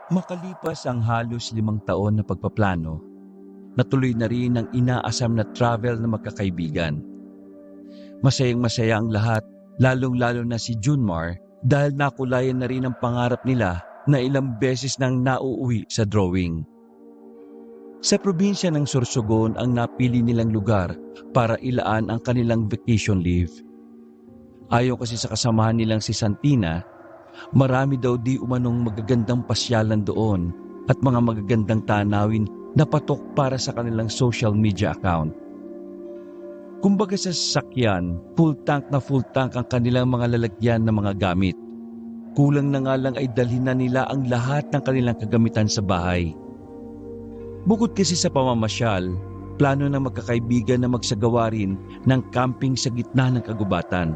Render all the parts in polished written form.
Makalipas ang halos 5 taon na pagpaplano, natuloy na rin ang inaasam na travel na magkakaibigan. Masayang-masaya ang lahat, lalong-lalo na si Junmar dahil nakulayan na rin ang pangarap nila na ilang beses nang nauuwi sa drawing. Sa probinsya ng Sorsogon ang napili nilang lugar para ilaan ang kanilang vacation leave. Ayon kasi sa kasamahan nilang si Santina, marami daw di umanong magagandang pasyalan doon at mga magagandang tanawin na patok para sa kanilang social media account. Kumbaga sa sasakyan, full tank ang kanilang mga lalagyan ng mga gamit. Kulang na nga lang ay dalhin na nila ang lahat ng kanilang kagamitan sa bahay. Bukod kasi sa pamamasyal, plano ng magkakaibigan na magsagawa rin ng camping sa gitna ng kagubatan.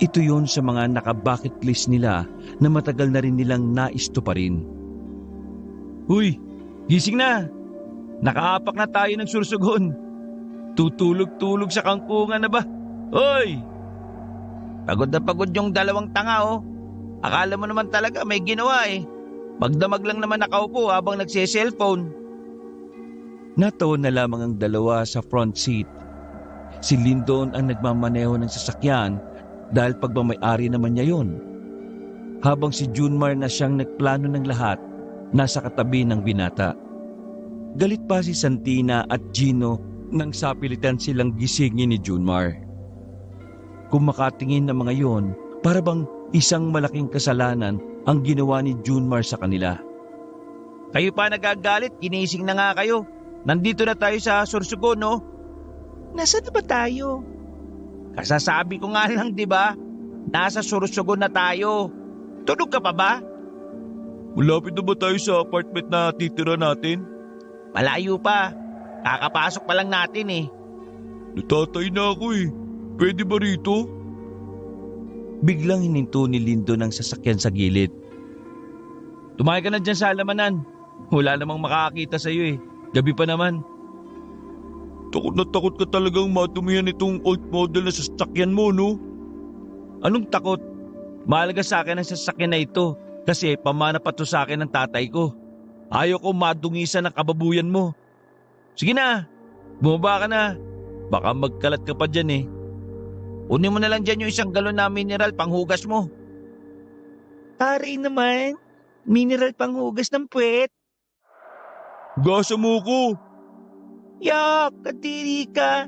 Ito yon sa mga naka-bucket list nila na matagal na rin nilang naistuparin. Huy! Gising na! Nakaapak na tayo ng Sorsogon! Tutulog-tulog sa kangkungan na ba? Hoy! Pagod na pagod yung dalawang tanga oh. Akala mo naman talaga may ginawa eh. Magdamag lang naman nakaupo habang nagse-cellphone. Nataon na lamang ang dalawa sa front seat. Si Lyndon ang nagmamaneho ng sasakyan dahil pagmamayari naman niya yon. Habang si Junmar na siyang nagplano ng lahat, nasa katabi ng binata. Galit pa si Santina at Gino nang sapilitan silang gisingin ni Junmar. Kung makatingin ng mga yon, para bang isang malaking kasalanan ang ginawa ni Junmar sa kanila. Kayo pa nagagalit, ginising na nga kayo. Nandito na tayo sa Sorsogon no? Nasaan na ba tayo? Kasasabi ko nga lang di ba? Nasa Sorsogon na tayo. Tulog ka pa ba? Malapit na ba tayo sa apartment na titira natin? Malayo pa. Kakapasok pa lang natin eh. Natatay na ako eh. Pwede ba rito? Biglang hininto ni Lindo ng sasakyan sa gilid. Tumakay ka na dyan sa halamanan. Wala namang makakakita sa'yo eh. Gabi pa naman. Takot na takot ka talagang matumihan itong old model na sasakyan mo, no? Anong takot? Mahalaga sa akin ang sasakyan na ito kasi pamana pa to sa akin ng tatay ko. Ayaw ko madungisan ng kababuyan mo. Sige na, bumaba ka na. Baka magkalat ka pa dyan eh. Unin mo na lang dyan yung 1 galon na mineral panghugas mo. Aray naman, mineral panghugas ng puwet. Gasa mo ko! Yak, kadiri ka.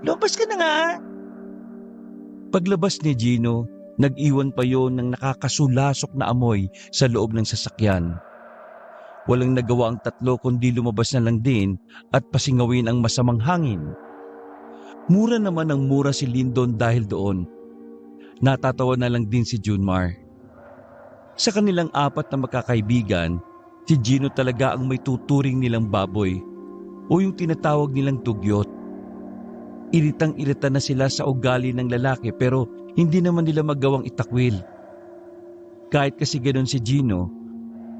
Lumabas ka na nga. Paglabas ni Gino, nag-iwan pa yon ng nakakasulasok na amoy sa loob ng sasakyan. Walang nagawa ang tatlo kundi lumabas na lang din at pasingawin ang masamang hangin. Mura naman ang mura si Lyndon dahil doon. Natatawa na lang din si Junmar. Sa kanilang 4 na magkakaibigan, si Gino talaga ang may tuturing nilang baboy o yung tinatawag nilang dugyot. Iritang-irita na sila sa ugali ng lalaki pero hindi naman nila magawang itakwil. Kahit kasi ganoon si Gino,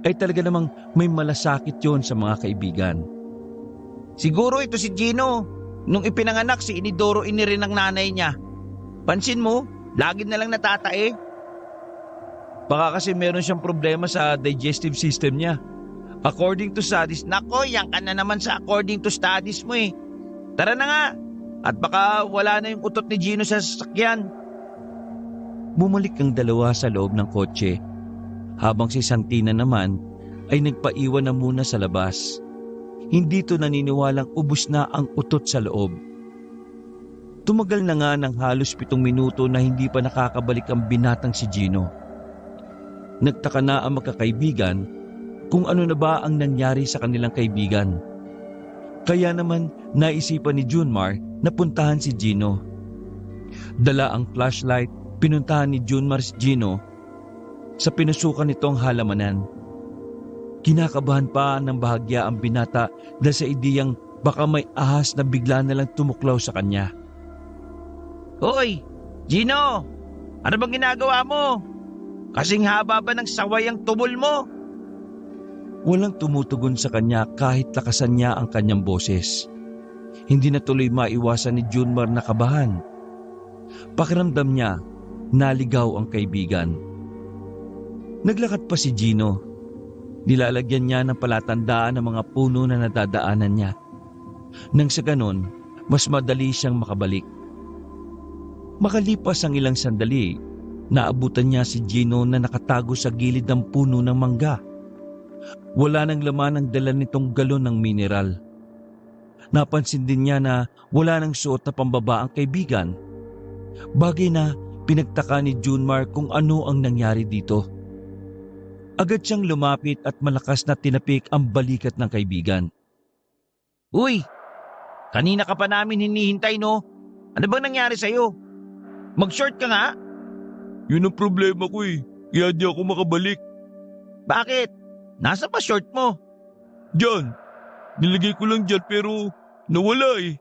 ay talaga namang may malasakit yon sa mga kaibigan. Siguro ito si Gino. Nung ipinanganak si Inidoro rin ng nanay niya. Pansin mo, lagi na lang natatae. Baka kasi meron siyang problema sa digestive system niya. According to studies, nako yan ka na naman sa according to studies mo eh. Tara na nga, at baka wala na yung utot ni Gino sa sasakyan. Bumalik ang dalawa sa loob ng kotse, habang si Santina naman ay nagpaiwan na muna sa labas. Hindi to naniniwalang ubos na ang utot sa loob. Tumagal na nga ng halos 7 minuto na hindi pa nakakabalik ang binatang si Gino. Nagtaka na ang magkakaibigan kung ano na ba ang nangyari sa kanilang kaibigan. Kaya naman naisipan ni Junmar na puntahan si Gino. Dala ang flashlight, pinuntahan ni Junmar si Gino sa pinusukan nitong halamanan. Kinakabahan pa ng bahagya ang binata dahil sa ideyang baka may ahas na bigla na lang tumuklaw sa kanya. Hoy, Gino! Ano bang ginagawa mo? Kasing haba ba ng saway ang tubol mo? Walang tumutugon sa kanya kahit lakasan niya ang kanyang boses. Hindi na tuloy maiwasan ni Junmar na kabahan. Pakiramdam niya, naligaw ang kaibigan. Naglakad pa si Gino. Nilalagyan niya ng palatandaan ng mga puno na nadadaanan niya. Nang sa ganon, mas madali siyang makabalik. Makalipas ang ilang sandali, naabutan niya si Gino na nakatago sa gilid ng puno ng mangga. Wala nang laman ang dala nitong galon ng mineral. Napansin din niya na wala nang suot na pambaba ang kaibigan. Bagay na pinagtaka ni Junmar kung ano ang nangyari dito. Agad siyang lumapit at malakas na tinapik ang balikat ng kaibigan. Uy! Kanina ka pa namin hinihintay, no? Ano bang nangyari sa'yo? Mag-short ka nga? Yun ang problema ko eh. Kaya di ako makabalik. Bakit? Nasa pa short mo? Diyan. Nilagay ko lang dyan pero nawala eh.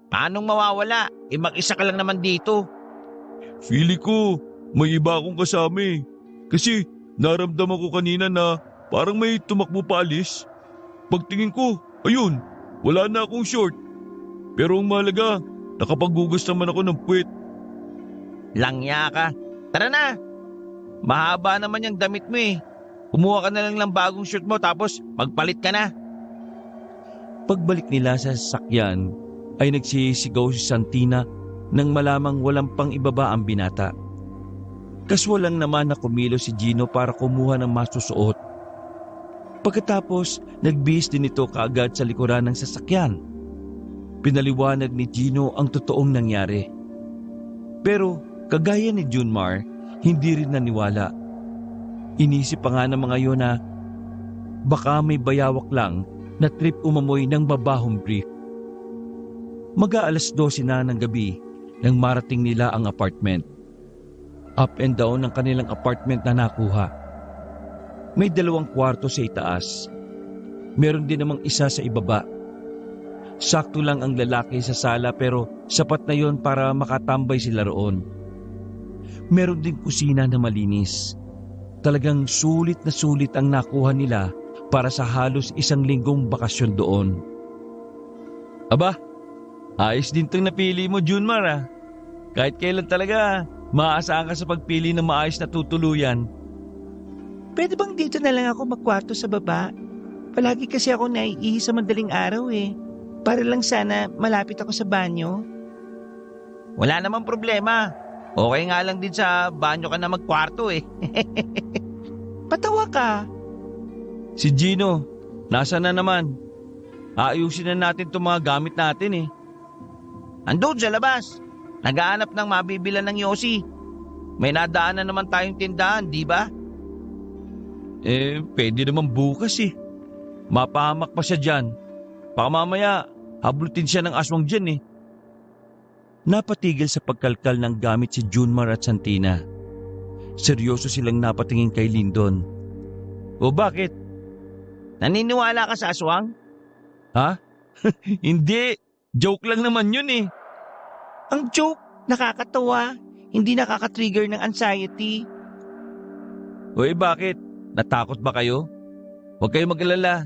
Paanong mawawala? Mag-isa ka lang naman dito. Feeling ko may iba akong kasama eh. Kasi naramdaman ko kanina na parang may tumakbo paalis. Pagtingin ko, ayun, wala na akong short. Pero ang mahalaga, nakapaghugas naman ako ng puwet. Langya ka. Tara na. Mahaba naman yung damit mo eh. Kumuha ka na lang ng bagong shirt mo tapos magpalit ka na. Pagbalik nila sa sasakyan, ay nagsisigaw si Santina nang malamang walang pang ibaba ang binata. Kaswalang naman na kumilo si Gino para kumuha ng masusuot. Pagkatapos, nagbihis din ito kaagad sa likuran ng sasakyan. Pinaliwanag ni Gino ang totoong nangyari. Pero kagaya ni Junmar, hindi rin naniwala. Inisip pa nga ng mga yun na baka may bayawak lang na trip umamoy ng babahong brief. Mag-aalas 12 na ng gabi nang marating nila ang apartment. Up and down ang kanilang apartment na nakuha. May 2 kwarto sa itaas. Meron din namang isa sa ibaba. Sakto lang ang lalaki sa sala pero sapat na yon para makatambay sila roon. Meron din kusina na malinis. Talagang sulit na sulit ang nakuha nila para sa halos 1 linggong bakasyon doon. Aba, ayos din itong napili mo, Junmar ah. Kahit kailan talaga, maaasahan ka sa pagpili ng maayos na tutuluyan. Pwede bang dito na lang ako magkwarto sa baba? Palagi kasi ako naiihi sa madaling araw eh. Para lang sana malapit ako sa banyo. Wala namang problema. Okay nga lang din sa banyo ka na magkwarto eh. Patawa ka. Si Gino, nasa na naman? Aayusin na natin itong mga gamit natin eh. Andun sa labas. Naghahanap ng mabibilan ng Yossi. May nadaan na naman tayong tindahan, di ba? Pwede naman bukas eh. Mapahamak pa siya dyan. Baka mamaya, hablutin siya ng aswang dyan eh. Napatigil sa pagkalkal ng gamit si Junmar at Santina. Seryoso silang napatingin kay Lyndon. O bakit? Naniniwala ka sa aswang? Ha? Hindi. Joke lang naman yun eh. Ang joke, nakakatawa. Hindi nakaka-trigger ng anxiety. Bakit? Natakot ba kayo? Huwag kayo mag-alala.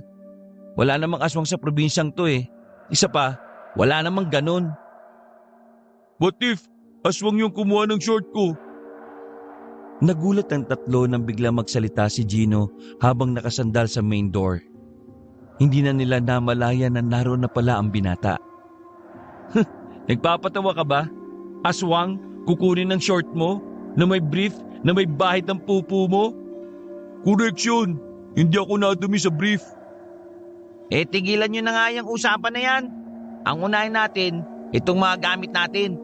Wala namang aswang sa probinsyang to eh. Isa pa, wala namang ganun. What if aswang yung kumuha ng short ko? Nagulat ang tatlo nang bigla magsalita si Gino habang nakasandal sa main door. Hindi na nila namalayan na naroon na pala ang binata. Nagpapatawa ka ba? Aswang, kukunin ng short mo? Na may brief? Na may bahid ng pupu mo? Correction! Hindi ako nadumi sa brief. Tigilan nyo na nga yung usapan na yan. Ang unahin natin, itong mga gamit natin.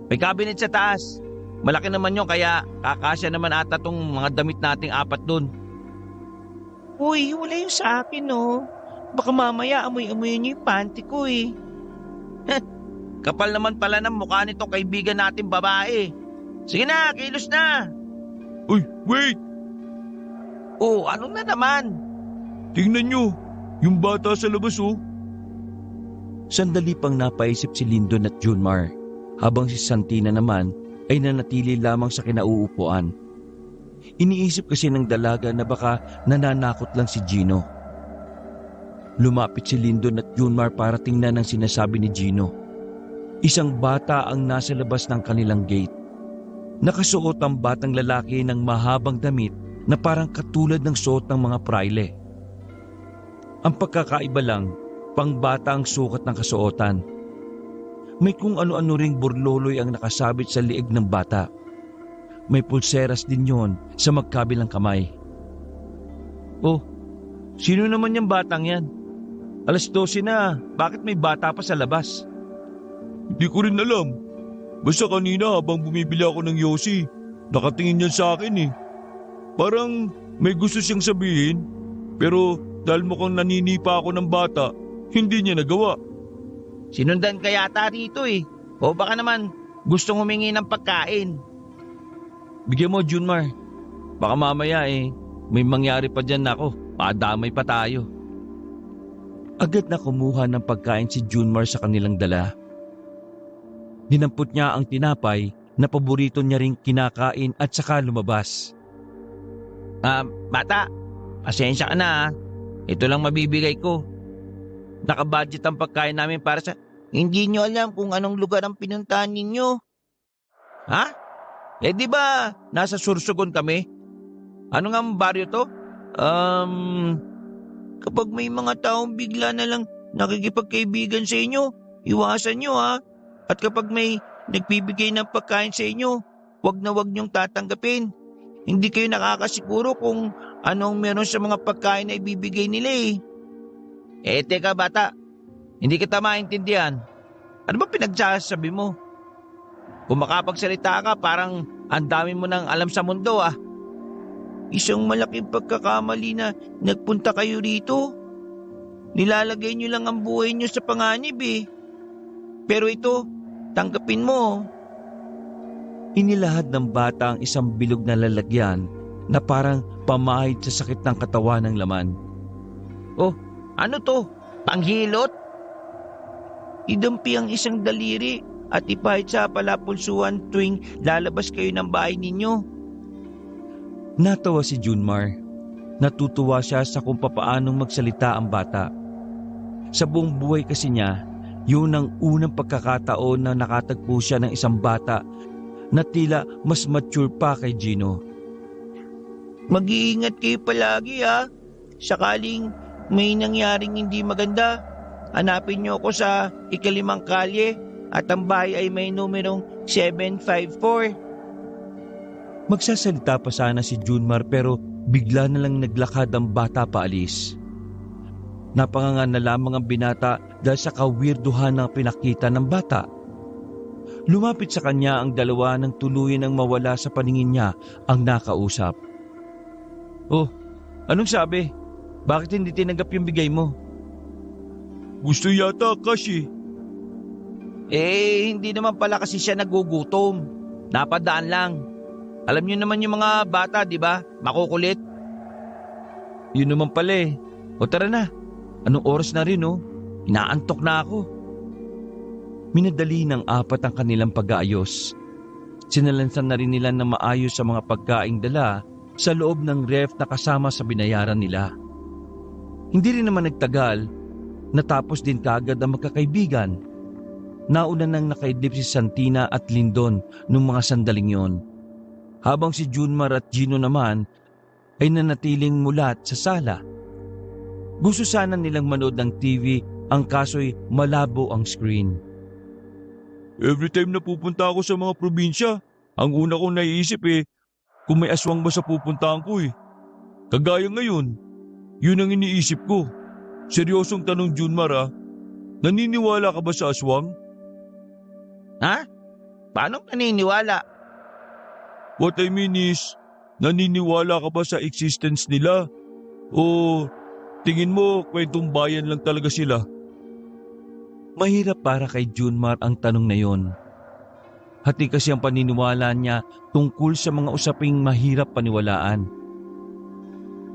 May cabinet sa taas. Malaki naman yun kaya kakasya naman ata tong mga damit nating 4 dun. Uy, wala yung sa akin no. Baka mamaya amoy-amoy niyo yung panty ko eh. Kapal naman pala ng mukha nitong kaibigan natin babae. Sige na, kilos na. Uy, wait! Ano na naman? Tingnan nyo, yung bata sa labas oh. Sandali pang napaisip si Lyndon at Junmar, habang si Santina naman ay nanatili lamang sa kinauupuan. Iniisip kasi ng dalaga na baka nananakot lang si Gino. Lumapit si Lyndon at Junmar para tingnan ang sinasabi ni Gino. Isang bata ang nasa labas ng kanilang gate. Nakasuot ang batang lalaki ng mahabang damit na parang katulad ng suot ng mga praile. Ang pagkakaiba lang, pangbata ang sukat ng kasuotan. May kung ano-ano ring burloloy ang nakasabit sa liig ng bata. May pulseras din yon sa magkabilang kamay. Oh, sino naman yung batang yan? 12:00 na, bakit may bata pa sa labas? Hindi ko rin alam. Basta kanina habang bumibili ako ng yosi, nakatingin yan sa akin eh. Parang may gusto siyang sabihin, pero dahil mukhang naninipa ako ng bata, hindi niya nagawa. Sinundan ka yata rito eh. O baka naman gustong humingi ng pagkain. Bigyan mo, Junmar. Baka mamaya may mangyari pa dyan ako. Madamay pa tayo. Agad na kumuha ng pagkain si Junmar sa kanilang dala. Dinampot niya ang tinapay na paborito niya ring kinakain at saka lumabas. Bata, pasensya ka na ha. Ito lang mabibigay ko. Nakabudget ang pagkain namin para sa... Hindi nyo alam kung anong lugar ang pinuntahan ninyo. Ha? Di ba nasa Sursogon kami? Ano nga baryo to? Kapag may mga taong bigla na lang nakikipagkaibigan sa inyo, iwasan nyo ha. At kapag may nagbibigay ng pagkain sa inyo, wag na wag nyong tatanggapin. Hindi kayo nakakasiguro kung anong meron sa mga pagkain na ibibigay nila eh. Teka bata, hindi kita maintindihan. Ano ba pinagsasabi mo? Kung makapagsalita ka, parang ang dami mo nang alam sa mundo ah. Isang malaking pagkakamali na nagpunta kayo rito. Nilalagay nyo lang ang buhay nyo sa panganib eh. Pero ito, tanggapin mo. Inilahad ng bata ang isang bilog na lalagyan na parang pamahid sa sakit ng katawan ng laman. Oh, ano to? Panghilot? Idampi ang isang daliri at ipahid sa palapulsuan tuwing lalabas kayo ng bahay ninyo. Natawa si Junmar. Natutuwa siya sa kung papaanong magsalita ang bata. Sa buong buhay kasi niya, yun ang unang pagkakataon na nakatagpo siya ng isang bata na tila mas mature pa kay Gino. Mag-iingat kayo palagi ha. Sakaling may nangyaring hindi maganda, hanapin niyo ako sa 5 kalye at ang bahay ay may numerong 754. Magsasalita pa sana si Junmar pero bigla na lang naglakad ang bata paalis. Napangangan na lamang ang binata dahil sa kawirduhan ng pinakita ng bata. Lumapit sa kanya ang dalawa nang tuluyan ang mawala sa paningin niya ang nakausap. Oh, anong sabi? Bakit hindi tinanggap yung bigay mo? Gusto yata kasi. Hindi naman pala kasi siya nagugutom. Napadaan lang. Alam niyo naman yung mga bata, di ba? Makukulit. Yun naman pala eh. O tara na. Anong oras na rin oh? Inaantok na ako. Minadali ng 4 ang kanilang pag-aayos. Sinalansan na rin nila na maayos sa mga pagkaing dala sa loob ng ref na kasama sa binayaran nila. Hindi rin naman nagtagal, natapos din kaagad ang magkakaibigan. Nauna nang nakaidlip si Santina at Lindon nung mga sandaling yon. Habang si Junmar at Gino naman ay nanatiling mulat sa sala. Gusto sana nilang manood ng TV, ang kaso'y malabo ang screen. Every time na pupunta ako sa mga probinsya, ang una kong naiisip kung may aswang ba sa pupuntahan ko eh. Kagaya ngayon, yun ang iniisip ko. Seryosong tanong Junmar naniniwala ka ba sa aswang? Ha? Paano naniniwala? What I mean is, naniniwala ka ba sa existence nila? O tingin mo kwentong bayan lang talaga sila? Mahirap para kay Junmar ang tanong na yon. Hati kasi ang paniniwala niya tungkol sa mga usaping mahirap paniwalaan.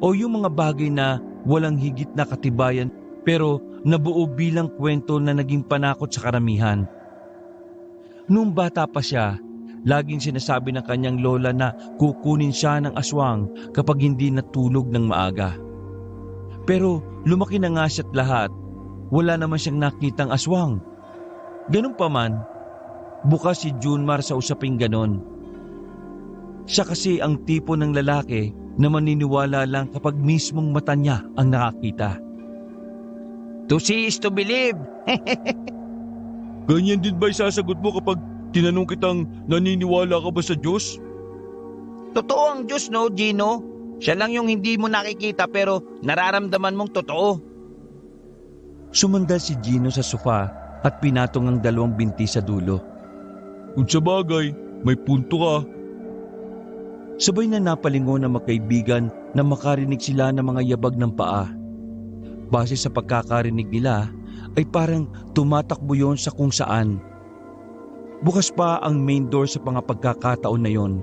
O yung mga bagay na walang higit na katibayan pero nabuo bilang kwento na naging panakot sa karamihan. Noong bata pa siya, laging sinasabi ng kanyang lola na kukunin siya ng aswang kapag hindi natulog ng maaga. Pero lumaki na nga siya't lahat, wala naman siyang nakitang aswang. Ganun pa man, bukas si Junmar sa usaping ganon. Siya kasi ang tipo ng lalaki na maniniwala lang kapag mismong mata niya ang nakakita. To see is to believe. Ganyan din ba isasagot mo kapag tinanong kitang naniniwala ka ba sa Diyos? Totoo ang Diyos, no, Gino? Siya lang yung hindi mo nakikita pero nararamdaman mong totoo. Sumandal si Gino sa sofa at pinatong ang dalawang binti sa dulo. Kung sa bagay, may punto ka. Sabay na napalingon ang magkaibigan na makarinig sila ng mga yabag ng paa. Base sa pagkakarinig nila ay parang tumatakbo yon sa kung saan. Bukas pa ang main door sa mga pagkakataon na yon.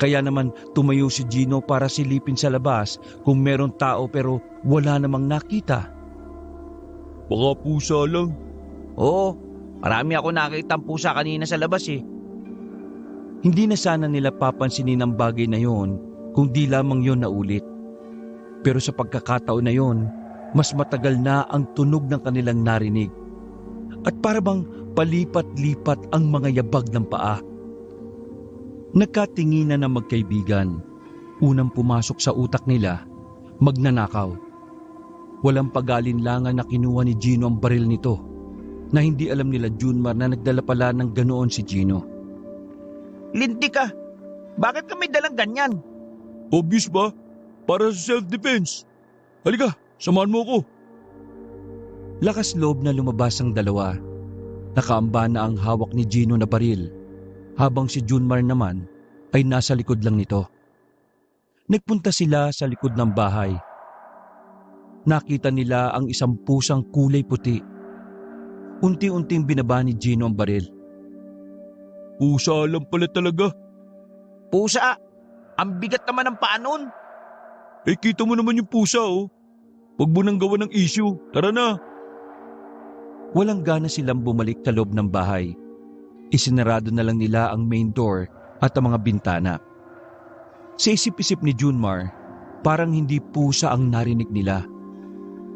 Kaya naman tumayo si Gino para silipin sa labas kung meron tao pero wala namang nakita. Baka pusa lang. Oo, marami ako nakitang pusa kanina sa labas eh. Hindi na sana nila papansinin ang bagay na yon kung di lamang yon naulit. Pero sa pagkakataon na yon, mas matagal na ang tunog ng kanilang narinig. At para bang palipat-lipat ang mga yabag ng paa. Nagkatinginan na magkaibigan. Unang pumasok sa utak nila, magnanakaw. Walang pag-alinlangan na kinuha ni Gino ang baril nito na hindi alam nila Junmar na nagdala pala ng ganoon si Gino. Linti ka. Bakit ka may dalang ganyan? Obvious ba? Para sa self-defense. Halika, samahan mo ko. Lakas loob na lumabas ang dalawa. Nakaamba na ang hawak ni Gino na baril, habang si Junmar naman ay nasa likod lang nito. Nagpunta sila sa likod ng bahay. Nakita nila ang isang pusang kulay puti. Unti-unting binaba ni Gino ang baril. Pusa lang pala talaga. Pusa? Ang bigat naman ng paa nun. Eh kita mo naman yung pusa oh. Huwag mo nang gawa ng issue. Tara na. Walang gana silang bumalik sa loob ng bahay. Isinarado na lang nila ang main door at ang mga bintana. Sa isip-isip ni Junmar, parang hindi pusa ang narinig nila.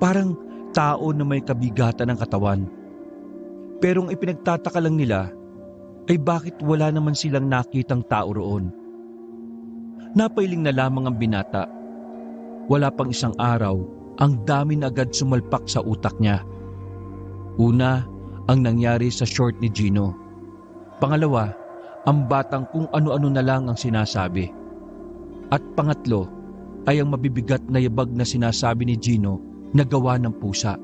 Parang tao na may kabigatan ng katawan. Pero ang ipinagtataka lang nila ay bakit wala naman silang nakitang tao roon. Napailing na lamang ang binata. Wala pang isang araw, ang dami na agad sumalpak sa utak niya. Una, ang nangyari sa short ni Gino. Pangalawa, ang batang kung ano-ano na lang ang sinasabi. At pangatlo, ay ang mabibigat na yabag na sinasabi ni Gino na gawa ng pusa.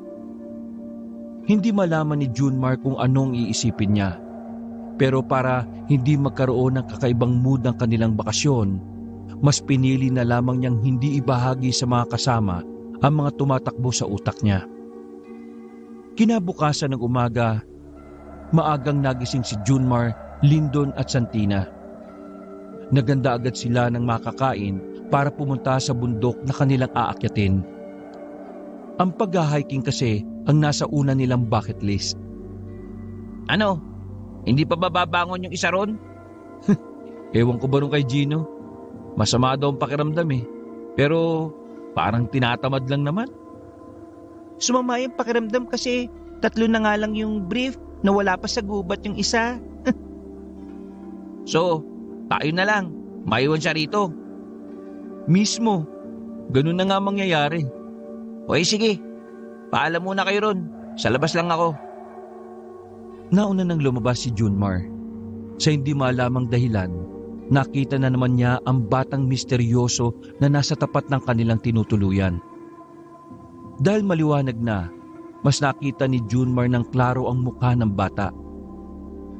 Hindi malaman ni Junmar kung anong iisipin niya. Pero para hindi magkaroon ng kakaibang mood ng kanilang bakasyon, mas pinili na lamang niyang hindi ibahagi sa mga kasama ang mga tumatakbo sa utak niya. Kinabukasan ng umaga, maagang nagising si Junmar, Lyndon at Santina. Naganda agad sila ng makakain para pumunta sa bundok na kanilang aakyatin. Ang pag-hiking kasi ang nasa una nilang bucket list. Ano? Hindi pa babangon yung isa ron? Ewan ko ba nung kay Gino? Masama daw ang pakiramdam eh. Pero parang tinatamad lang naman. Sumama yung pakiramdam kasi 3 na nga lang yung brief na wala pa sa gubat yung isa. So, tayo na lang. Maiwan siya rito. Mismo, ganun na nga mangyayari. Okay, sige. Paalam muna kayo ron. Sa labas lang ako. Nauna nang lumabas si Junmar. Sa hindi malamang dahilan, nakita na naman niya ang batang misteryoso na nasa tapat ng kanilang tinutuluyan. Dahil maliwanag na, mas nakita ni Junmar ng klaro ang mukha ng bata.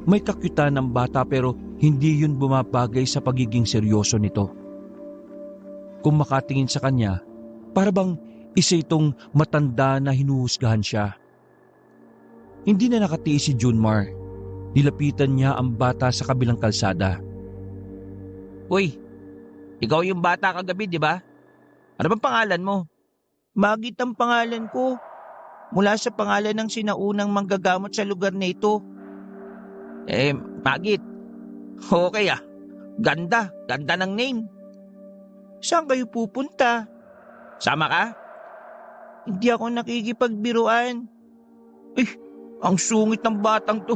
May kakyutan ng bata pero hindi yun bumabagay sa pagiging seryoso nito. Kung makatingin sa kanya, para bang isa itong matanda na hinuhusgahan siya. Hindi na nakatiis si Junmar. Nilapitan niya ang bata sa kabilang kalsada. Uy, ikaw yung bata kagabi, di ba? Ano bang pangalan mo? Magit ang pangalan ko. Mula sa pangalan ng sinaunang manggagamot sa lugar na ito. Magit. Okay ah. Ganda. Ganda ng name. Saan kayo pupunta? Sama ka? Hindi ako nakikipagbiruan. Ang sungit ng batang to.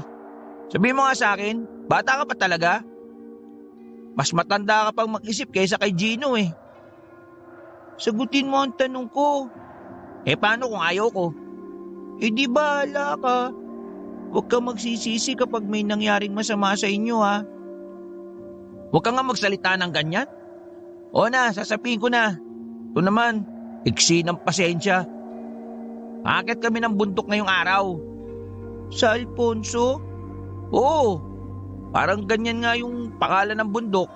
Sabihin mo nga sa akin, bata ka pa talaga? Mas matanda ka pang mag-isip kaysa kay Gino eh. Sagutin mo ang tanong ko. Paano kung ayaw ko? Di bahala ka. Huwag kang magsisisi kapag may nangyaring masama sa inyo ha. Huwag ka nga magsalita ng ganyan. O na, sasabihin ko na. Ito naman, iksi ng pasensya. Aakyat kami ng bundok ngayong araw. Sa Alfonso? Oo, parang ganyan nga yung pangalan ng bundok.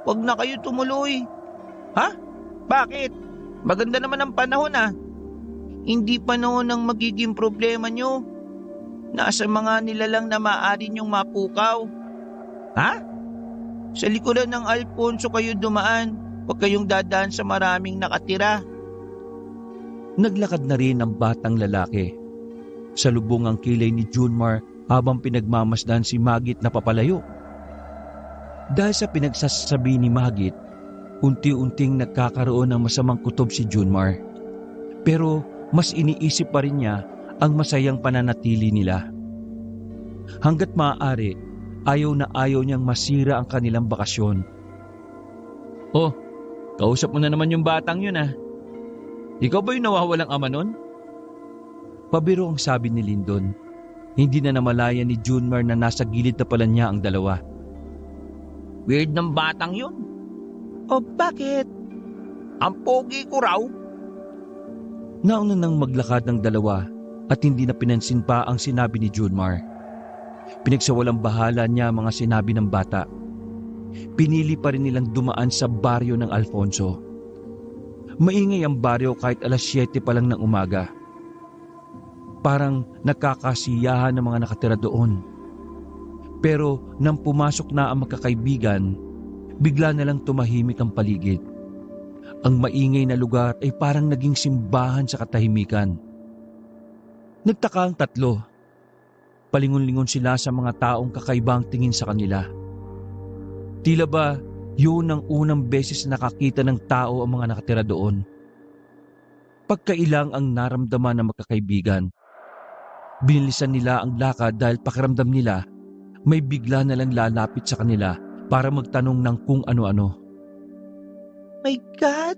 Huwag na kayo tumuloy. Bakit? Maganda naman ang panahon ah. Hindi panahon ang magiging problema nyo. Nasa mga nilalang na maaari nyong mapukaw. Ha? Sa likuran ng Alfonso kayo dumaan. Huwag kayong dadaan sa maraming nakatira. Naglakad na rin ang batang lalaki. Sa lubong ang kilay ni Junmar habang pinagmamasdan si Magit na papalayo. Dahil sa pinagsasabi ni Magit, unti-unting nagkakaroon ng masamang kutob si Junmar. Pero mas iniisip pa rin niya ang masayang pananatili nila. Hanggat maaari, ayaw na ayaw niyang masira ang kanilang bakasyon. Oh, kausap mo na naman yung batang yun ah. Ikaw ba yung nawawalang ama nun? Pabiro ang sabi ni Lyndon. Hindi na namalayan ni Junmar na nasa gilid na pala niya ang dalawa. Weird ng batang yun. O bakit? Ang pogi ko raw. Nauna nang maglakad ng dalawa at hindi na pinansin pa ang sinabi ni Junmar. Pinagsawalang bahala niya ang mga sinabi ng bata. Pinili pa rin nilang dumaan sa baryo ng Alfonso. Maingay ang baryo kahit alas 7 pa lang ng umaga. Parang nakakasiyahan ng mga nakatira doon. Pero nang pumasok na ang magkakaibigan, bigla na lang tumahimik ang paligid. Ang maingay na lugar ay parang naging simbahan sa katahimikan. Nagtaka ang tatlo. Palingon-lingon sila sa mga taong kakaibang tingin sa kanila. Tila ba yun ang unang beses na nakakita ng tao ang mga nakatira doon. Pagkailang ang naramdaman ng magkakaibigan. Binilisan nila ang lakad dahil pakiramdam nila may bigla na lang lalapit sa kanila para magtanong ng kung ano-ano. My God!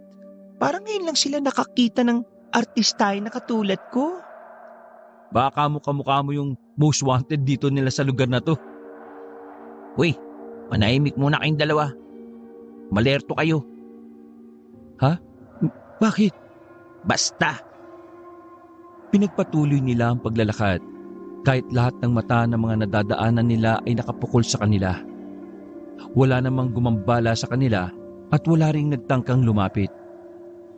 Parang ngayon lang sila nakakita ng artistay na katulad ko. Baka kamukha mo yung most wanted dito nila sa lugar na to. Uy, manahimik muna kayong dalawa. Malerto kayo. Bakit? Basta. Pinagpatuloy nila ang paglalakad kahit lahat ng mata ng mga nadadaanan nila ay nakapukol sa kanila. Wala namang gumambala sa kanila at wala ring nagtangkang lumapit.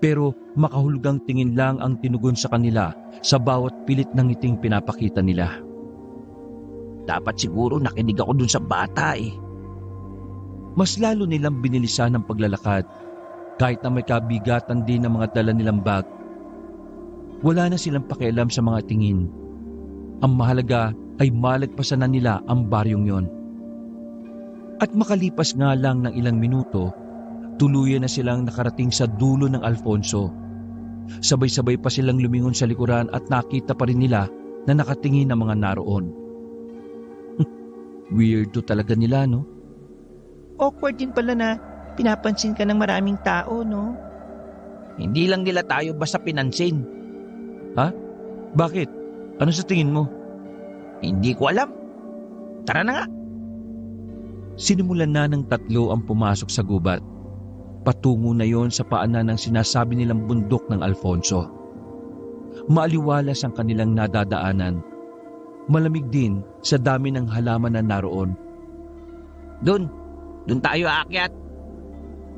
Pero makahulugang tingin lang ang tinugon sa kanila sa bawat pilit ng ngiting pinapakita nila. Dapat siguro nakinig ako dun sa bata eh. Mas lalo nilang binilisan ang paglalakad kahit na may kabigatan din ng mga dala nilang bag. Wala na silang pakialam sa mga tingin. Ang mahalaga ay malagpasan na nila ang baryong yon. At makalipas nga lang ng ilang minuto, tuluyan na silang nakarating sa dulo ng Alfonso. Sabay-sabay pa silang lumingon sa likuran at nakita pa rin nila na nakatingin ang mga naroon. Weirdo talaga nila, no? Awkward din pala na pinapansin ka ng maraming tao, no? Hindi lang nila tayo basta pinansin. Bakit? Ano sa tingin mo? Hindi ko alam. Tara na nga. Sinimulan na ng tatlo ang pumasok sa gubat. Patungo na yon sa paanan ng sinasabi nilang bundok ng Alfonso. Maaliwalas ang kanilang nadadaanan. Malamig din sa dami ng halaman na naroon. Doon tayo aakyat.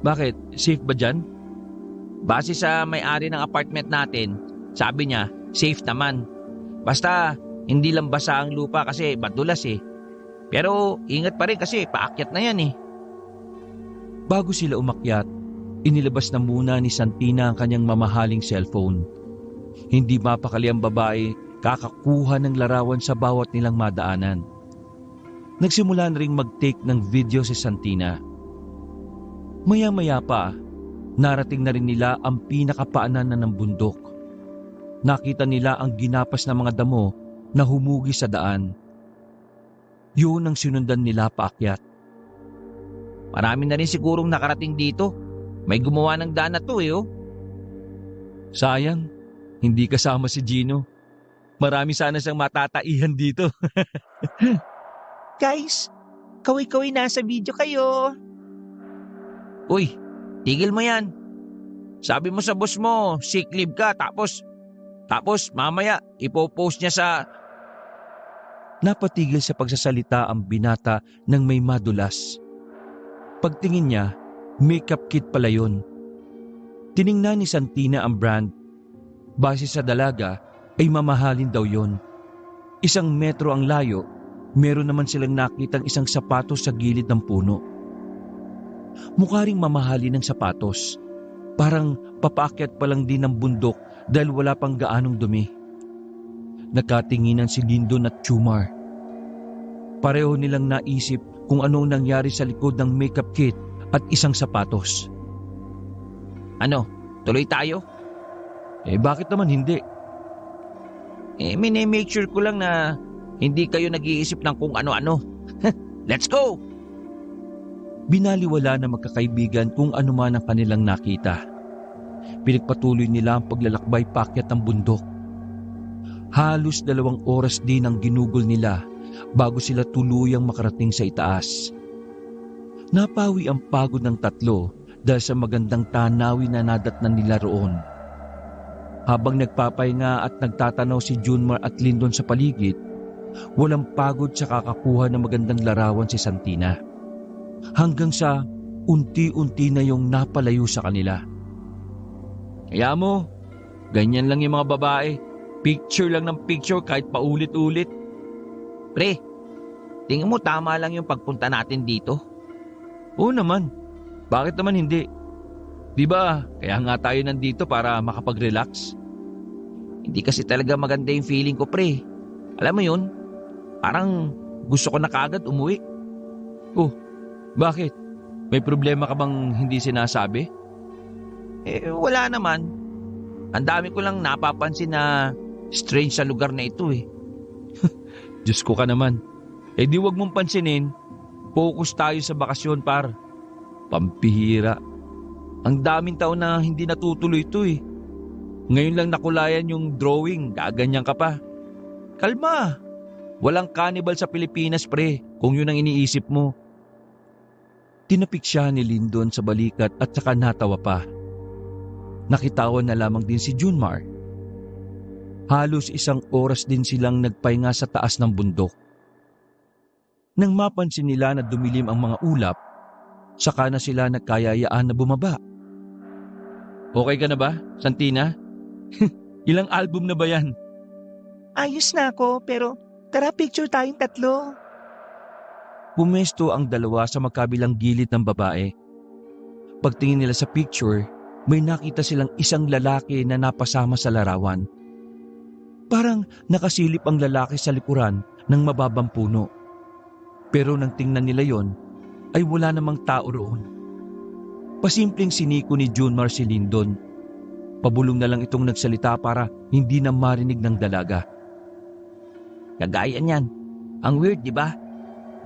Bakit? Safe ba dyan? Base sa may-ari ng apartment natin, sabi niya, safe naman. Basta, hindi lang basa ang lupa kasi madulas eh. Pero ingat pa rin kasi paakyat na yan eh. Bago sila umakyat, inilabas na muna ni Santina ang kanyang mamahaling cellphone. Hindi mapakali ang babae kakakuha ng larawan sa bawat nilang madaanan. Nagsimula na ring mag-take ng video si Santina. Maya-maya pa, narating na rin nila ang pinakapaanan na ng bundok. Nakita nila ang ginapas ng mga damo na humugi sa daan. Yun ang sinundan nila paakyat. Marami na rin sigurong nakarating dito. May gumawa ng daan na to eh, oh. Sayang, hindi kasama si Gino. Marami sana siyang matataihan dito. Guys, kaway-kaway nasa video kayo. Uy, tigil mo yan. Sabi mo sa boss mo, sick leave ka, tapos mamaya ipopost niya sa... Napatigil sa pagsasalita ang binata nang may madulas. Pagtingin niya, makeup kit pala yun. Tiningnan ni Santina ang brand. Base sa dalaga ay mamahalin daw yon. 1 metro ang layo, meron naman silang nakitang isang sapatos sa gilid ng puno. Mukha ring mamahalin ng sapatos. Parang papaakyat pa lang din ng bundok dahil wala pang gaanong dumi. Nakatinginan si Lindon at Jumar. Pareho nilang naisip kung anong nangyari sa likod ng makeup kit at isang sapatos. Ano, tuloy tayo? Bakit naman hindi? Make sure ko lang na hindi kayo nag-iisip ng kung ano-ano. Let's go! Binaliwala na magkakaibigan kung ano man ang kanilang nakita. Pinagpatuloy nila ang paglalakbay paakyat ng bundok. Halos 2 oras din ang ginugol nila bago sila tuluyang makarating sa itaas. Napawi ang pagod ng tatlo dahil sa magandang tanawin na nadatnan nila roon. Habang nagpapahinga at nagtatanaw si Junmar at Lindon sa paligid, walang pagod sa kakakuha ng magandang larawan si Santina. Hanggang sa unti-unti na yung napalayo sa kanila. Kaya mo, ganyan lang yung mga babae. Picture lang ng picture kahit paulit-ulit. Pre, tingin mo tama lang yung pagpunta natin dito? Oo naman. Bakit naman hindi? Di ba, kaya nga tayo nandito para makapag-relax. Hindi kasi talaga maganda yung feeling ko, pre. Alam mo yun, parang gusto ko na kaagad umuwi. Oh, bakit? May problema ka bang hindi sinasabi? Wala naman. Ang dami ko lang napapansin na strange sa lugar na ito eh. Diyos ko ka naman. Di wag mong pansinin. Focus tayo sa bakasyon, par. Pampihira. Ang daming taon na hindi natutuloy ito eh. Ngayon lang nakulayan yung drawing, gaganyan ka pa. Kalma. Walang cannibal sa Pilipinas, pre, kung yun ang iniisip mo. Tinapik siya ni Lindon sa balikat at saka natawa pa. Nakitawan na lamang din si Junmar. Halos 1 oras din silang nagpahinga sa taas ng bundok. Nang mapansin nila na dumilim ang mga ulap, saka na sila nagkayayaan na bumaba. Okay ka na ba, Santina? Ilang album na ba yan? Ayos na ako, pero tara picture tayong 3. Pumesto ang 2 sa magkabilang gilid ng babae. Pagtingin nila sa picture, may nakita silang isang lalaki na napasama sa larawan. Parang nakasilip ang lalaki sa likuran ng mababang puno. Pero nang tingnan nila yon, ay wala namang tao roon. Pasimpleng siniko ni Junmar si Lindon. Pabulong na lang itong nagsalita para hindi na marinig ng dalaga. Kagaya niyan. Ang weird, di ba?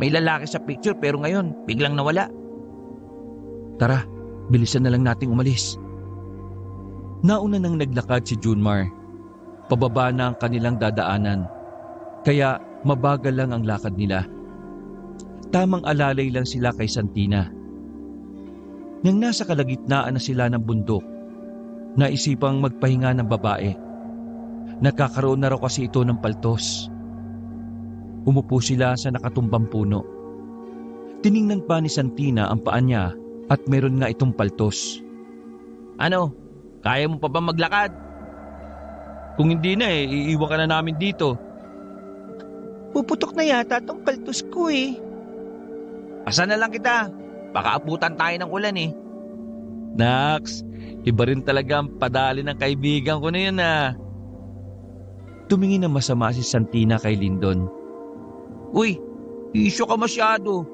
May lalaki sa picture pero ngayon biglang nawala. Tara, bilisan na lang nating umalis. Nauna nang naglakad si Junmar. Pababa na ang kanilang dadaanan. Kaya mabagal lang ang lakad nila. Tamang alalay lang sila kay Santina. Nang nasa kalagitnaan na sila ng bundok, naisipang magpahinga ng babae. Nakakaroon na raw kasi ito ng paltos. Umupo sila sa nakatumbang puno. Tiningnan pa ni Santina ang paa niya at meron nga itong paltos. Ano? Kaya mo pa ba maglakad? Kung hindi na iiwan ka na namin dito. Puputok na yata tong paltos ko eh. Asa na lang kita. Baka abutan tayo ng ulan eh. Nax, iba rin talaga ang padali ng kaibigan ko na yun ah. Tumingin na masama si Santina kay Lindon. Uy, isyo ka masyado.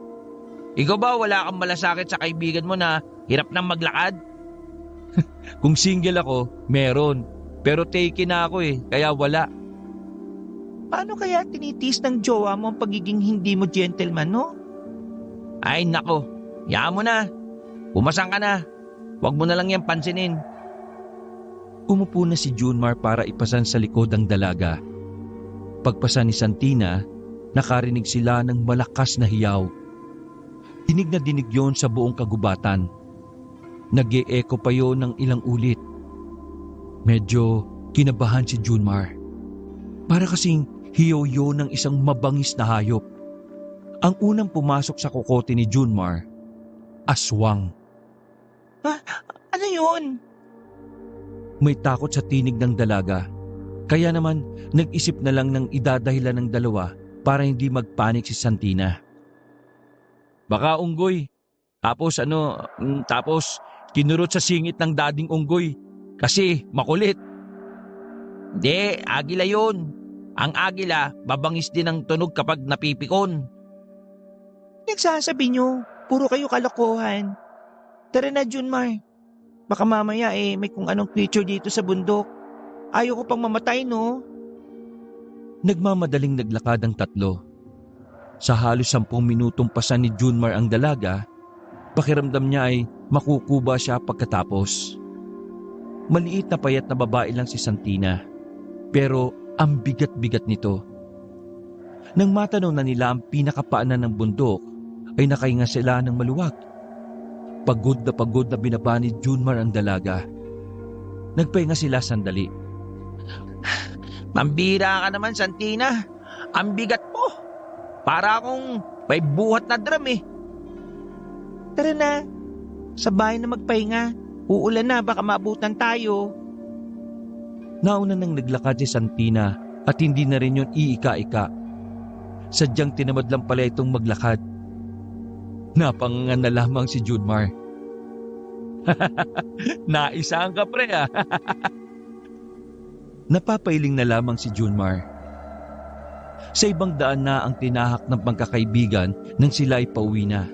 Ikaw ba wala kang malasakit sa kaibigan mo na hirap nang maglakad? Kung single ako, meron. Pero taken na ako kaya wala. Paano kaya tinitis ng jowa mo ang pagiging hindi mo gentleman, no? Ay nako, yaan mo na. Pumasang ka na. Huwag mo na lang yan pansinin. Umupo na si Junmar para ipasan sa likod ang dalaga. Pagpasan ni Santina, nakarinig sila ng malakas na hiyaw. Dinig na dinig yon sa buong kagubatan. Nag-e-echo pa yon ng ilang ulit. Medyo kinabahan si Junmar. Para kasing hiyaw yon ng isang mabangis na hayop. Ang unang pumasok sa kokote ni Junmar, aswang. Ano yun? May takot sa tinig ng dalaga. Kaya naman nag-isip na lang ng idadahilan ng dalawa para hindi magpanik si Santina. Baka unggoy. Tapos kinurot sa singit ng dading unggoy. Kasi makulit. Hindi, agila yun. Ang agila, babangis din ang tunog kapag napipikon. Nagsasabi nyo, puro kayo kalokohan. Tara na, Junmar. Baka mamaya may kung anong creature dito sa bundok. Ayaw ko pang mamatay, no? Nagmamadaling naglakad ang tatlo. Sa halos 10 minutong pasan ni Junmar ang dalaga, pakiramdam niya ay makukuba siya pagkatapos. Maliit na payat na babae lang si Santina, pero ang bigat-bigat nito. Nang matanaw na nila ang pinakapaanan ng bundok, ay nakahinga sila ng maluwag. Pagod na binaba ni Junmar ang dalaga. Nagpahinga sila sandali. Mambira ka naman, Santina. Ang bigat mo. Para akong may buhat na drum eh. Tara na. Sa bahay na magpahinga. Uulan na, baka maabutan tayo. Nauna nang naglakad si Santina at hindi na rin yun iika-ika. Sadyang tinamad lang pala itong maglakad. Napangangan na lamang si Junmar. Naisaan ka pre ah. Napapailing na lamang si Junmar. Sa ibang daan na ang tinahak ng pagkakaibigan nang sila ay pauwi na.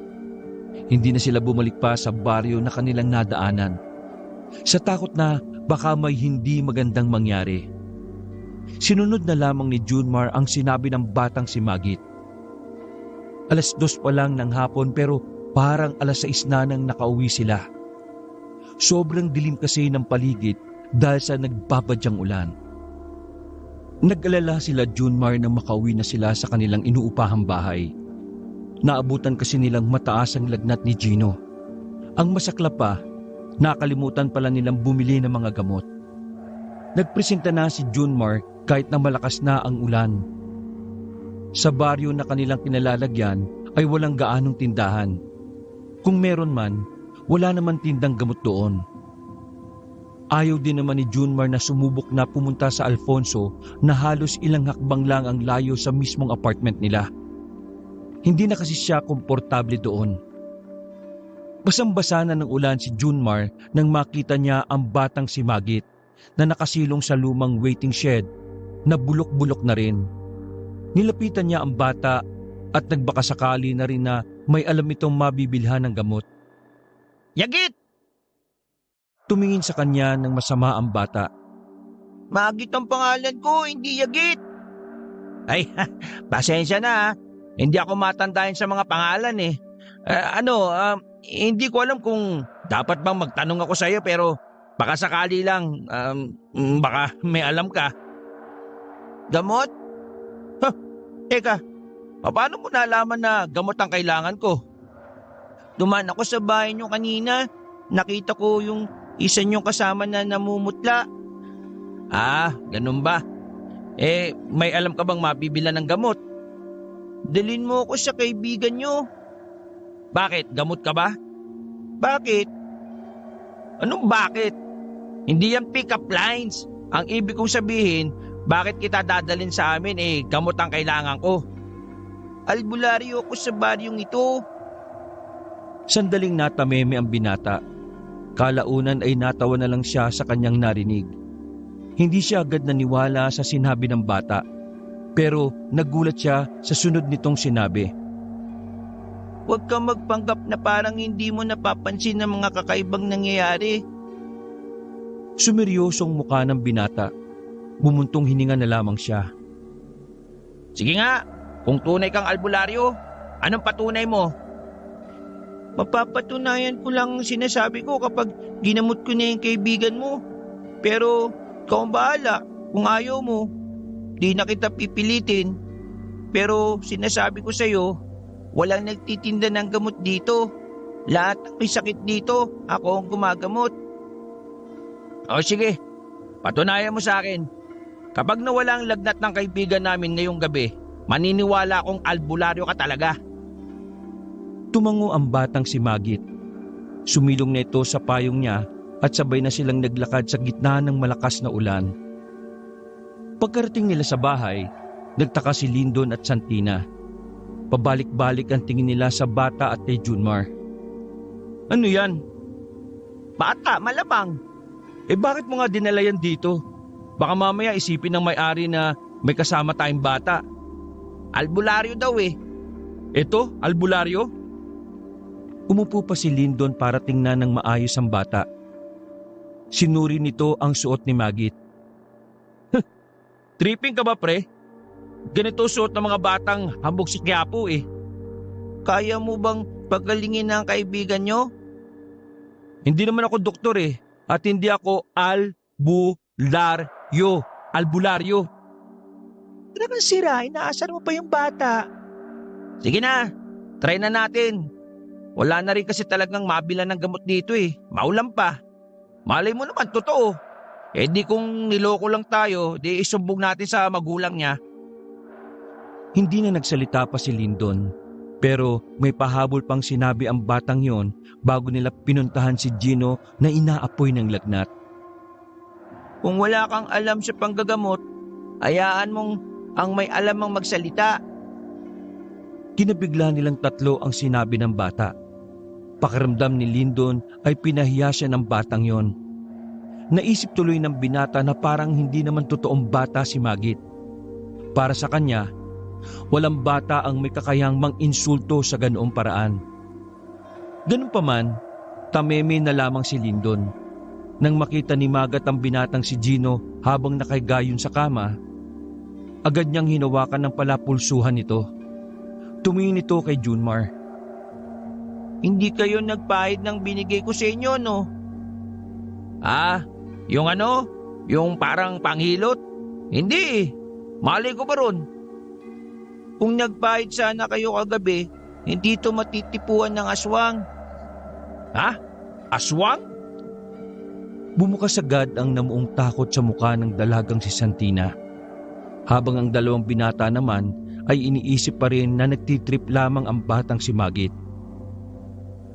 Hindi na sila bumalik pa sa baryo na kanilang nadaanan. Sa takot na baka may hindi magandang mangyari. Sinunod na lamang ni Junmar ang sinabi ng batang si Magit. 2:00 pa lang ng hapon pero parang 6:00 na nang nakauwi sila. Sobrang dilim kasi ng paligid dahil sa nagbabadyang ulan. Nag-alala sila Junmar nang makauwi na sila sa kanilang inuupahang bahay. Naabutan kasi nilang mataas ang lagnat ni Gino. Ang masaklap pa, nakalimutan pala nilang bumili ng mga gamot. Nagpresenta na si Junmar kahit na malakas na ang ulan. Sa baryo na kanilang kinalalagyan ay walang gaanong tindahan. Kung meron man, wala naman tindang gamot doon. Ayaw din naman ni Junmar na sumubok na pumunta sa Alfonso na halos ilang hakbang lang ang layo sa mismong apartment nila. Hindi na kasi siya komportable doon. Basang-basa na ng ulan si Junmar nang makita niya ang batang si Magit na nakasilong sa lumang waiting shed na bulok-bulok na rin. Nilapitan niya ang bata at nagbakasakali na rin na may alam itong mabibilhan ng gamot. Yagit! Tumingin sa kanya ng masama ang bata. Magit ang pangalan ko, hindi Yagit. Ay, pasensya na ha. Hindi ako matandayan sa mga pangalan eh. Hindi ko alam kung dapat bang magtanong ako sa iyo pero baka sakali lang, baka may alam ka. Gamot? Teka, paano mo nalaman na gamot ang kailangan ko? Dumaan ako sa bahay niyo kanina. Nakita ko yung isa niyong kasama na namumutla. Ah, ganun ba? May alam ka bang mabibilan ng gamot? Dalhin mo ako sa kaibigan niyo. Bakit? Gamot ka ba? Bakit? Anong bakit? Hindi yan pick-up lines. Ang ibig kong sabihin, bakit kita dadalhin sa amin gamot ang kailangan ko? Albularyo ako sa baryong ito. Sandaling natameme ang binata. Kalaunan ay natawa na lang siya sa kanyang narinig. Hindi siya agad naniwala sa sinabi ng bata. Pero nagulat siya sa sunod nitong sinabi. Huwag kang magpanggap na parang hindi mo napapansin ang mga kakaibang nangyayari. Sumeryosong mukha ng binata. Bumuntong hininga na lamang siya. Sige nga, kung tunay kang albularyo, anong patunay mo? Mapapatunayan ko lang ang sinasabi ko kapag ginamot ko na yung kaibigan mo. Pero ikaw ang bahala. Kung ayaw mo, di na kita pipilitin. Pero sinasabi ko sa'yo, walang nagtitinda ng gamot dito. Lahat may sakit dito, ako ang gumagamot. O sige, patunayan mo sa akin. Kapag nawala ang lagnat ng kaibigan namin ngayong gabi, maniniwala akong albularyo ka talaga. Tumango ang batang si Magit. Sumilong na ito sa payong niya at sabay na silang naglakad sa gitna ng malakas na ulan. Pagkarating nila sa bahay, nagtaka si Lindon at Santina. Pabalik-balik ang tingin nila sa bata at kay Junmar. Ano yan? Bata, malamang. Bakit mo nga dinala yan dito? Baka mamaya isipin ng may-ari na may kasama tayong bata. Albularyo daw eh. Ito, albularyo? Umupo pa si Lindon para tingnan ng maayos ang bata. Sinuri nito ang suot ni Magit. Tripping ka ba, pre? Ganito suot ng mga batang hambog si Quiapo eh. Kaya mo bang pagalingin ng kaibigan nyo? Hindi naman ako doktor eh. At hindi ako albularyo. Albularyo. Talagang sira, inaasan mo pa yung bata. Sige na, try na natin. Wala na rin kasi talagang mabilan ng gamot dito eh. Maulan pa. Malay mo naman, totoo. Di kung niloko lang tayo, di isumbong natin sa magulang niya. Hindi na nagsalita pa si Lindon, pero may pahabol pang sinabi ang batang yon bago nila pinuntahan si Gino na inaapoy ng lagnat. Kung wala kang alam sa panggagamot, hayaan mong ang may alam ang magsalita. Kinabigla nilang tatlo ang sinabi ng bata. Pakiramdam ni Lindon ay pinahiya siya ng batang yon. Naisip tuloy ng binata na parang hindi naman totoong bata si Magit. Para sa kanya, walang bata ang may kakayang mang-insulto sa ganoong paraan. Ganun pa man, tameme na lamang si Lindon. Nang makita ni Magat ang binatang si Gino habang nakaigayon sa kama, agad niyang hinawakan ng palapulsuhan nito. Tumingin ito kay Junmar. Hindi kayo nagpahid ng binigay ko sa inyo, no? Yung ano? Yung parang panghilot? Hindi eh. Malay ko ba ron? Kung nagpahid sana kayo kagabi, hindi to matitipuan ng aswang. Ha? Aswang? Bumukas agad ang namuong takot sa mukha ng dalagang si Santina. Habang ang dalawang binata naman ay iniisip pa rin na nagtitrip lamang ang batang si Magit.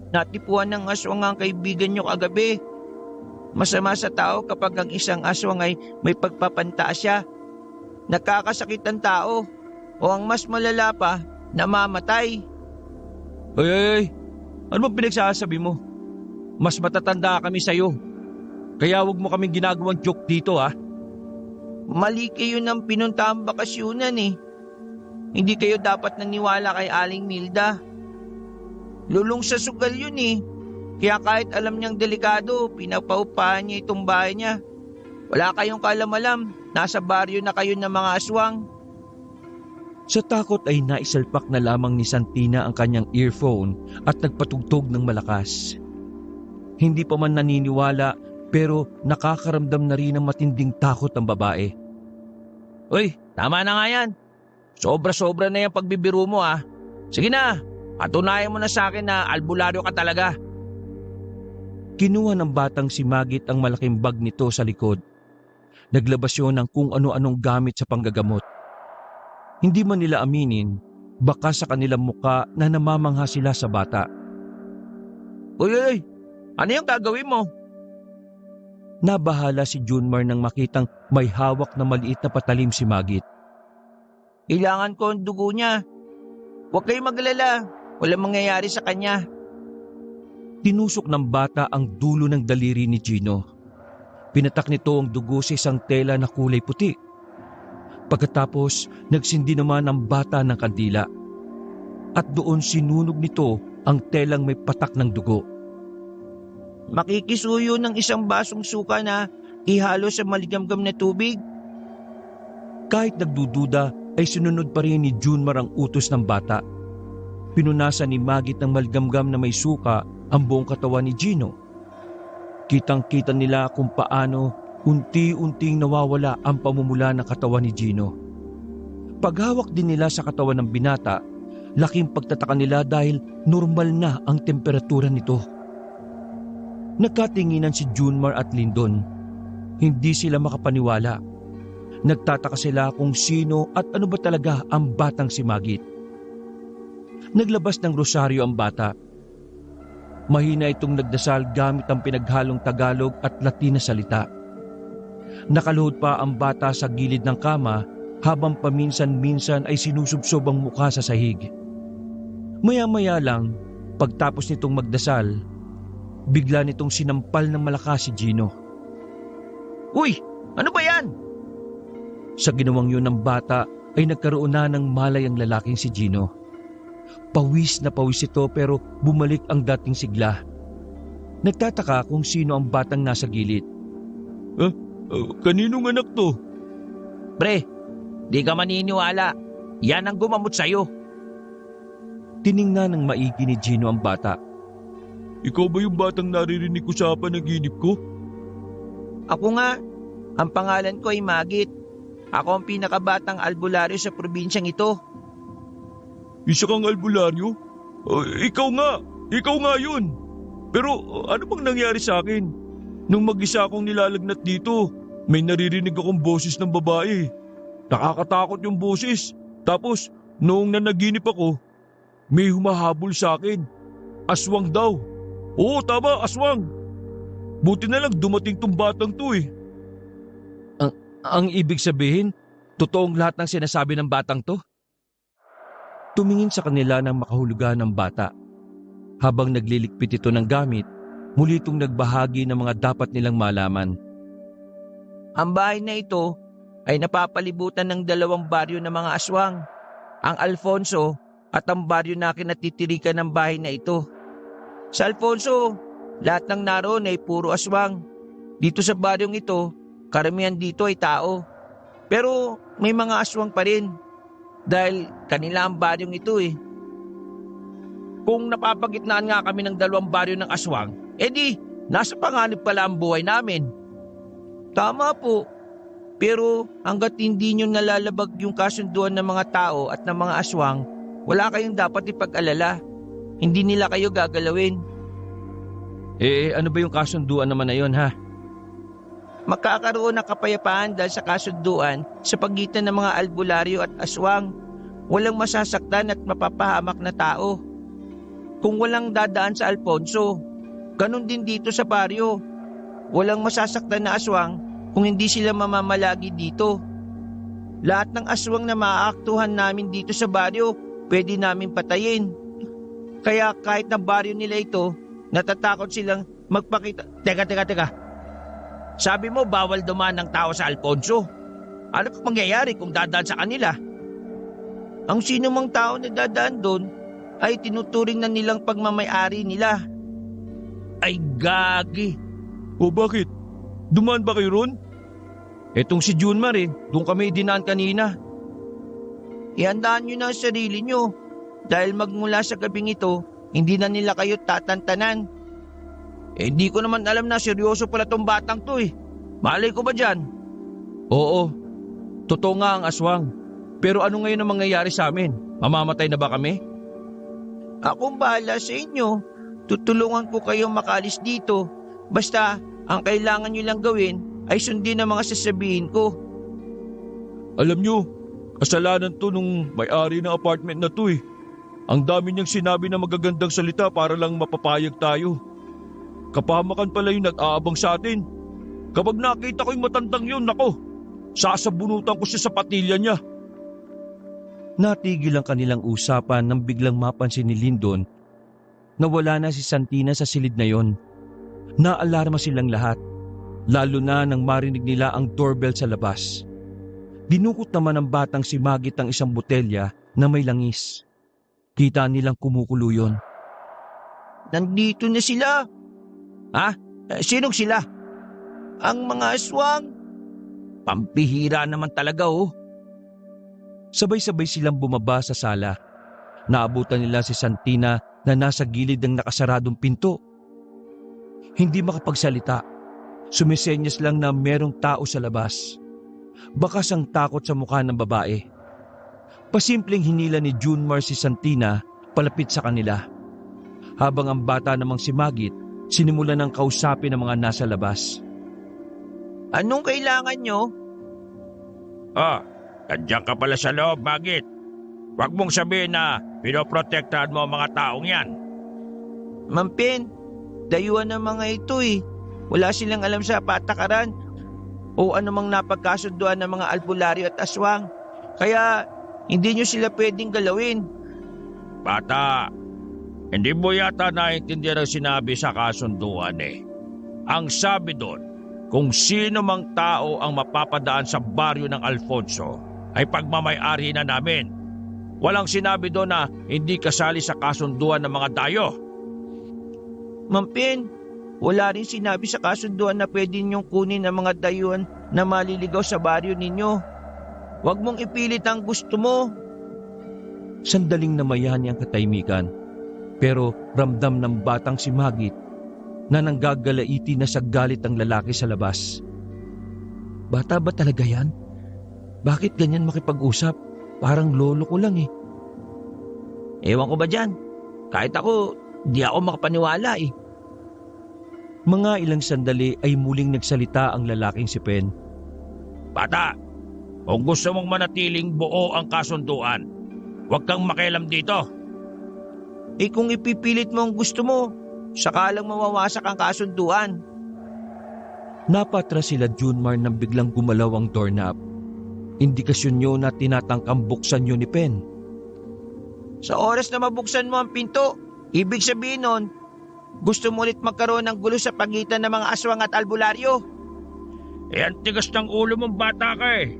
Natipuan ng aswang ang kaibigan nyo kagabi. Masama sa tao kapag ang isang aswang ay may pagpapantaas siya. Nakakasakit ang tao o ang mas malala pa, namamatay. Ay, ano ba pinagsasabi mo? Mas matatanda kami sa'yo. Kaya wag mo kaming ginagawang joke dito ha. Mali kayo ng pinuntahang bakasyunan eh. Hindi kayo dapat naniwala kay Aling Milda. Lulong sa sugal yun eh. Kaya kahit alam niyang delikado, pinapaupahan niya itong bahay niya. Wala kayong kalam-alam, nasa baryo na kayo ng mga aswang. Sa takot ay naisalpak na lamang ni Santina ang kanyang earphone at nagpatugtog ng malakas. Hindi pa man naniniwala pero nakakaramdam na rin ng matinding takot ang babae. Uy, tama na nga yan. Sobra-sobra na yung pagbibiro mo ah. Sige na, patunayan mo na sa akin na albularyo ka talaga. Kinuha ng batang si Magit ang malaking bag nito sa likod. Naglabas yun ng kung ano-anong gamit sa panggagamot. Hindi man nila aminin, baka sa kanilang muka na namamangha sila sa bata. Uy, ano yung gagawin mo? Nabahala si Junmar nang makitang may hawak na maliit na patalim si Magit. Kailangan ko ang dugo niya. Huwag kayong maglala, walang mangyayari sa kanya. Tinusok ng bata ang dulo ng daliri ni Gino. Pinatak nito ang dugo sa isang tela na kulay puti. Pagkatapos, nagsindi naman ang bata ng kandila. At doon sinunog nito ang telang may patak ng dugo. Makikisuyo ng isang basong suka na ihalo sa maligamgam na tubig. Kahit nagdududa ay sinunod pa rin ni Junmar ang utos ng bata. Pinunasan ni Magit ng malgamgam na may suka ang buong katawan ni Gino. Kitang-kita nila kung paano unti-unting nawawala ang pamumula ng katawan ni Gino. Paghawak din nila sa katawan ng binata, laking pagtataka nila dahil normal na ang temperatura nito. Nagkatinginan si Junmar at Lyndon. Hindi sila makapaniwala. Nagtataka sila kung sino at ano ba talaga ang batang si Magit. Naglabas ng rosaryo ang bata. Mahina itong nagdasal gamit ang pinaghalong Tagalog at Latin na salita. Nakaluhod pa ang bata sa gilid ng kama habang paminsan-minsan ay sinusubsob ang mukha sa sahig. Maya-maya lang, pagtapos nitong magdasal, bigla nitong sinampal ng malakas si Gino. Uy! Ano ba yan? Sa ginawang yun ng bata ay nagkaroon na ng malay ang lalaking si Gino. Pawis na pawis ito pero bumalik ang dating sigla. Nagtataka kung sino ang batang nasa gilid. Kaninong anak to? Pre, di ka maniniwala. Yan ang gumamot sa'yo. Tiningnan ng maigi ni Gino ang bata. Ikaw ba yung batang naririnig ko sa panaginip ko? Ako nga. Ang pangalan ko ay Magit. Ako ang pinakabatang albularyo sa probinsyang ito. Isa kang albularyo? Ikaw nga yun. Pero ano bang nangyari sa akin? Nung mag-isa akong nilalagnat dito, may naririnig akong boses ng babae. Nakakatakot yung boses. Tapos, noong nanaginip ako, may humahabol sa akin. Aswang daw. Oo, tama, aswang. Buti na lang dumating tong batang to eh. Ang ibig sabihin, totoong lahat ng sinasabi ng batang to? Tumingin sa kanila ng makahulugan ng bata. Habang naglilikpit ito ng gamit, muli itong nagbahagi ng mga dapat nilang malaman. Ang bahay na ito ay napapalibutan ng 2 baryo ng mga aswang. Ang Alfonso at ang baryo na kinatitirikan ng bahay na ito. Sa Alfonso, lahat ng naroon ay puro aswang. Dito sa baryong ito, karamihan dito ay tao. Pero may mga aswang pa rin. Dahil kanila ang baryong ito eh. Kung napapagitnaan nga kami ng 2 baryo ng aswang, edi nasa panganib pala ang buhay namin. Tama po. Pero hanggat hindi nyo nalalabag yung kasunduan ng mga tao at ng mga aswang, wala kayong dapat ipag-alala. Hindi nila kayo gagalawin. Ano ba yung kasunduan naman na yun ha? Magkakaroon ng kapayapaan dahil sa kasunduan sa pagitan ng mga albularyo at aswang. Walang masasaktan at mapapahamak na tao. Kung walang dadaan sa Alfonso, ganun din dito sa baryo. Walang masasaktan na aswang kung hindi sila mamamalagi dito. Lahat ng aswang na maaaktuhan namin dito sa baryo, pwede namin patayin. Kaya kahit na baryo nila ito, natatakot silang magpakita. Teka. Sabi mo bawal dumaan ng tao sa Alfonso. Ano pa mangyayari kung dadaan sa kanila? Ang sino mang tao na dadaan doon ay tinuturing na nilang pagmamay-ari nila. Ay gagi! O bakit? Dumaan ba kayo ron? Etong si Junmar doon kami dinaan kanina. Ihandaan nyo na ang sarili nyo dahil magmula sa gabing ito, hindi na nila kayo tatantanan. Hindi ko naman alam na seryoso pala tong batang to eh. Malay ko ba dyan? Oo, totoo nga ang aswang. Pero ano ngayon ang mangyayari sa amin? Mamamatay na ba kami? Akong bahala sa inyo. Tutulungan ko kayong makalis dito. Basta, ang kailangan nyo lang gawin ay sundin ang mga sasabihin ko. Alam nyo, kasalanan to nung may-ari ng apartment na to eh. Ang dami niyang sinabi na magagandang salita para lang mapapayag tayo. Kapahamakan pala yung nag-aabang sa atin. Kapag nakita ko yung matandang yun, nako, sasabunutan ko siya sa patilya niya. Natigil ang kanilang usapan nang biglang mapansin ni Lyndon na wala na si Santina sa silid na yon. Naalarma silang lahat, lalo na nang marinig nila ang doorbell sa labas. Dinukot naman ng batang si Magit ang isang botelya na may langis. Kita nilang kumukulo yun. Nandito na sila. Ha? Sinong sila? Ang mga aswang. Pampihira naman talaga oh. Sabay-sabay silang bumaba sa sala. Naabutan nila si Santina na nasa gilid ng nakasaradong pinto. Hindi makapagsalita. Sumisenyas lang na merong tao sa labas. Bakas ang takot sa mukha ng babae. Pasimpleng hinila ni Junmar si Santina palapit sa kanila. Habang ang bata namang si Magit, sinimulan ng kausapin ng mga nasa labas. Anong kailangan nyo? Nandiyan ka pala sa loob, Magit. Huwag mong sabihin na pinoprotektahan mo ang mga taong yan. Mampin, dayuhan ng mga ito eh. Wala silang alam sa patakaran o anumang napagkasunduan ng mga albularyo at aswang. Kaya hindi nyo sila pwedeng galawin. Bata, hindi mo yata naintindihan ang sinabi sa kasunduan eh. Ang sabi doon, kung sino mang tao ang mapapadaan sa baryo ng Alfonso ay pagmamay-ari na namin. Walang sinabi doon na hindi kasali sa kasunduan ng mga dayo. Mampin, wala rin sinabi sa kasunduan na pwede niyong kunin ang mga dayuhan na maliligaw sa baryo ninyo. Huwag mong ipilit ang gusto mo. Sandaling namayani ang katahimikan. Pero ramdam ng batang si Magit na nanggagalaiti na sa galit ang lalaki sa labas. Bata ba talaga yan? Bakit ganyan makipag-usap? Parang lolo ko lang eh. Ewan ko ba dyan? Kahit ako, di ako makapaniwala eh. Mga ilang sandali ay muling nagsalita ang lalaking si Pen. Bata, kung gusto mong manatiling buo ang kasunduan, huwag kang makialam dito. Eh kung ipipilit mo ang gusto mo, saka lang mawawasak ang kasunduan. Napatras sila Junmar nang biglang gumalaw ang doorknob. Indikasyon nyo na tinatangkang buksan nyo ni Pen. Sa oras na mabuksan mo ang pinto, ibig sabihin nun, gusto mo ulit magkaroon ng gulo sa pagitan ng mga aswang at albularyo. Ang tigas ng ulo mong bata ka eh.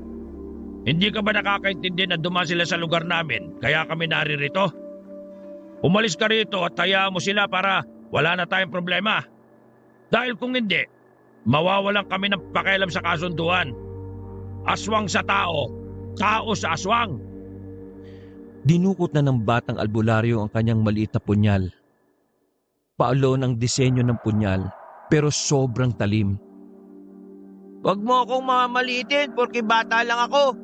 Hindi ka ba nakakaintindi na dumaan sila sa lugar namin kaya kami naririto? Umalis ka rito at hayaan mo sila para wala na tayong problema. Dahil kung hindi, mawawalan kami ng pakialam sa kasunduan. Aswang sa tao, tao sa aswang. Dinukot na ng batang albularyo ang kanyang maliit na punyal. Paalon ang disenyo ng punyal pero sobrang talim. Huwag mo akong mamaliitin porque bata lang ako.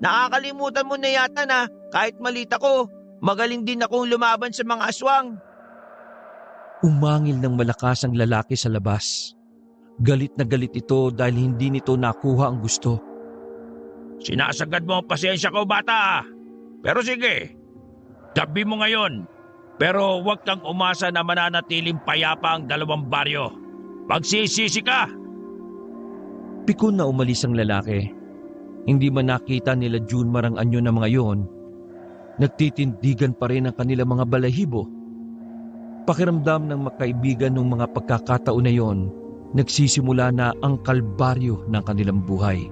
Nakakalimutan mo na yata na kahit maliit ako, magaling din akong lumaban sa mga aswang. Umangil ng malakas ang lalaki sa labas. Galit na galit ito dahil hindi nito nakuha ang gusto. Sinasagad mo ang pasensya ko, bata. Pero sige, gabi mo ngayon. Pero huwag kang umasa na mananatiling payapa ang dalawang baryo. Magsisisi ka! Pikon na umalis ang lalaki. Hindi man nakita nila Junmar ang anyo ng mga yon, nagtitindigan pa rin ang kanilang mga balahibo. Pakiramdam ng magkaibigan ng mga pagkakataon na yon, nagsisimula na ang kalbaryo ng kanilang buhay.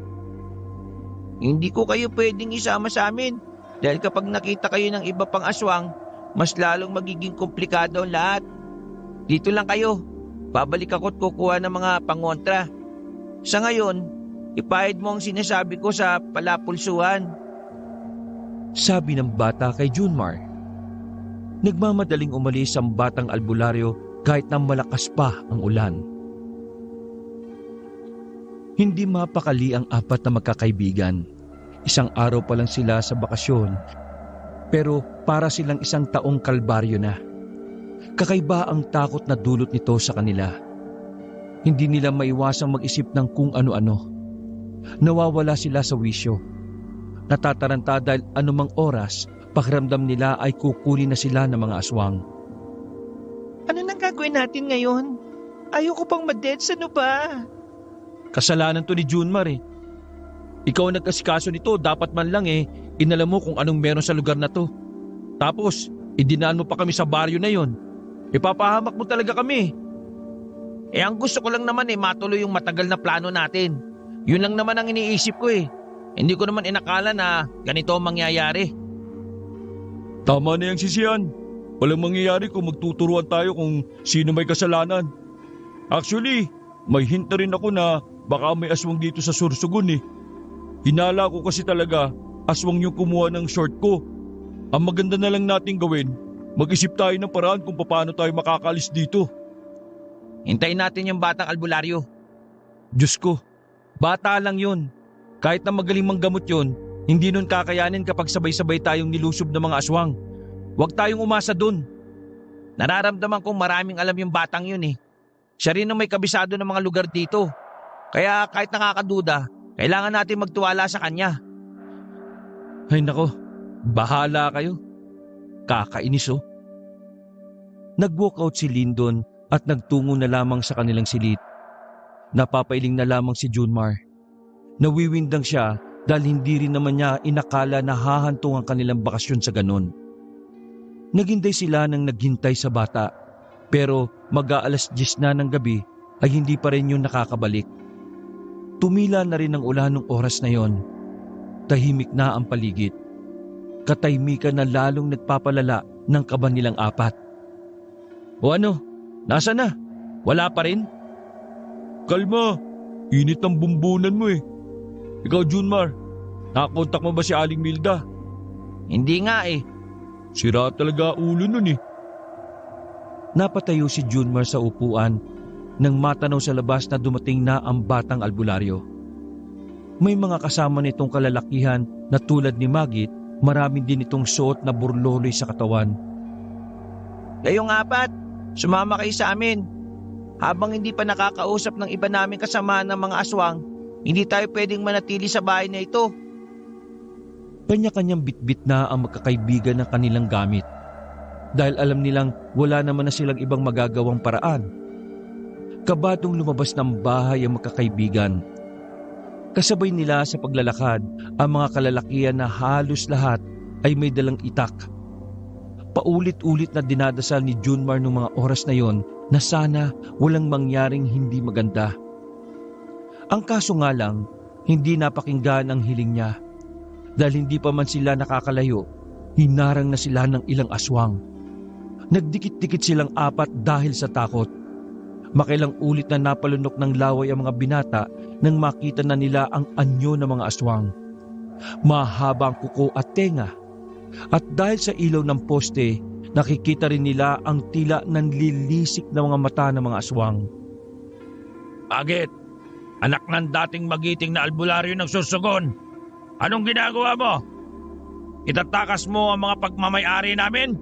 Hindi ko kayo pwedeng isama sa amin dahil kapag nakita kayo ng iba pang aswang, mas lalong magiging komplikado ang lahat. Dito lang kayo. Babalik ako at kukuha ng mga pangontra. Sa ngayon, ipahid mo ang sinasabi ko sa palapulsuhan. Sabi ng bata kay Junmar. Nagmamadaling umalis ang batang albularyo kahit na malakas pa ang ulan. Hindi mapakali ang apat na magkakaibigan. Isang araw pa lang sila sa bakasyon, pero para silang isang taong kalbaryo na. Kakaiba ang takot na dulot nito sa kanila. Hindi nila maiwasang mag-isip ng kung ano-ano. Nawawala sila sa wisyo. Natataranta dahil anumang oras, pakiramdam nila ay kukunin na sila ng mga aswang. Ano nang gagawin natin ngayon? Ayoko pang ma-deads, ano ba? Kasalanan to ni Junmar eh. Ikaw ang nagkasikaso nito, dapat man lang inalam mo kung anong meron sa lugar na to. Tapos, idinaan mo pa kami sa baryo na yon. Ipapahamak mo talaga kami. Ang gusto ko lang naman matuloy yung matagal na plano natin. Yun lang naman ang iniisip ko eh. Hindi ko naman inakala na ganito ang mangyayari. Tama na yung sisiyan. Walang mangyayari kung magtuturuan tayo kung sino may kasalanan. Actually, may hint na rin ako na baka may aswang dito sa Sursugun eh. Hinala ko kasi talaga aswang yung kumuha ng short ko. Ang maganda na lang nating gawin, mag-isip tayo ng paraan kung paano tayo makakalis dito. Hintayin natin yung batang albularyo. Diyos ko, bata lang yun. Kahit na magaling manggamot yun, hindi nun kakayanin kapag sabay-sabay tayong nilusob ng mga aswang. Huwag tayong umasa dun. Nararamdaman kong maraming alam yung batang yun eh. Siya rin ang may kabisado ng mga lugar dito. Kaya kahit nakakaduda, kailangan natin magtiwala sa kanya. Ay nako, bahala kayo. Kakainis oh. Nag-walkout si Lyndon at nagtungo na lamang sa kanilang silid. Napapailing na lamang si Junmar. Nawiwindang siya dahil hindi rin naman niya inakala na hahantong ang kanilang bakasyon sa ganon. Naghintay sila nang naghintay sa bata, pero mag-aalas 10 na ng gabi ay hindi pa rin yun nakakabalik. Tumila na rin ang ulan ng oras na yon. Tahimik na ang paligid. Katahimikan na lalong nagpapalala ng kaba nilang apat. O ano? Nasaan na? Wala pa rin? Kalma, init ang bumbunan mo eh. Ikaw Junmar, nakakontak mo ba si Aling Milda? Hindi nga eh. Sira talaga ulo nun eh. Napatayo si Junmar sa upuan nang matanaw sa labas na dumating na ang batang albularyo. May mga kasama nitong kalalakihan na tulad ni Magit, maraming din itong suot na burloloy sa katawan. Kayong apat, sumama kayo sa amin. Habang hindi pa nakakausap ng iba naming kasama ng mga aswang, hindi tayo pwedeng manatili sa bahay na ito. Kanya-kanyang bitbit na ang magkakaibigan ng kanilang gamit dahil alam nilang wala naman na silang ibang magagawang paraan. Kabadong lumabas ng bahay ang magkakaibigan. Kasabay nila sa paglalakad ang mga kalalakihan na halos lahat ay may dalang itak. Paulit-ulit na dinadasal ni Junmar noong mga oras na yon na sana walang mangyaring hindi maganda. Ang kaso nga lang, hindi napakinggan ang hiling niya. Dahil hindi pa man sila nakakalayo, hinarang na sila ng ilang aswang. Nagdikit-dikit silang apat dahil sa takot. Makilang ulit na napalunok ng laway ang mga binata nang makita na nila ang anyo ng mga aswang. Mahabang kuko at tenga. At dahil sa ilaw ng poste, nakikita rin nila ang tila nanlilisik na mga mata ng mga aswang. Magit, anak ng dating magiting na albularyo ng Sursogon. Anong ginagawa mo? Itatakas mo ang mga pagmamay-ari namin?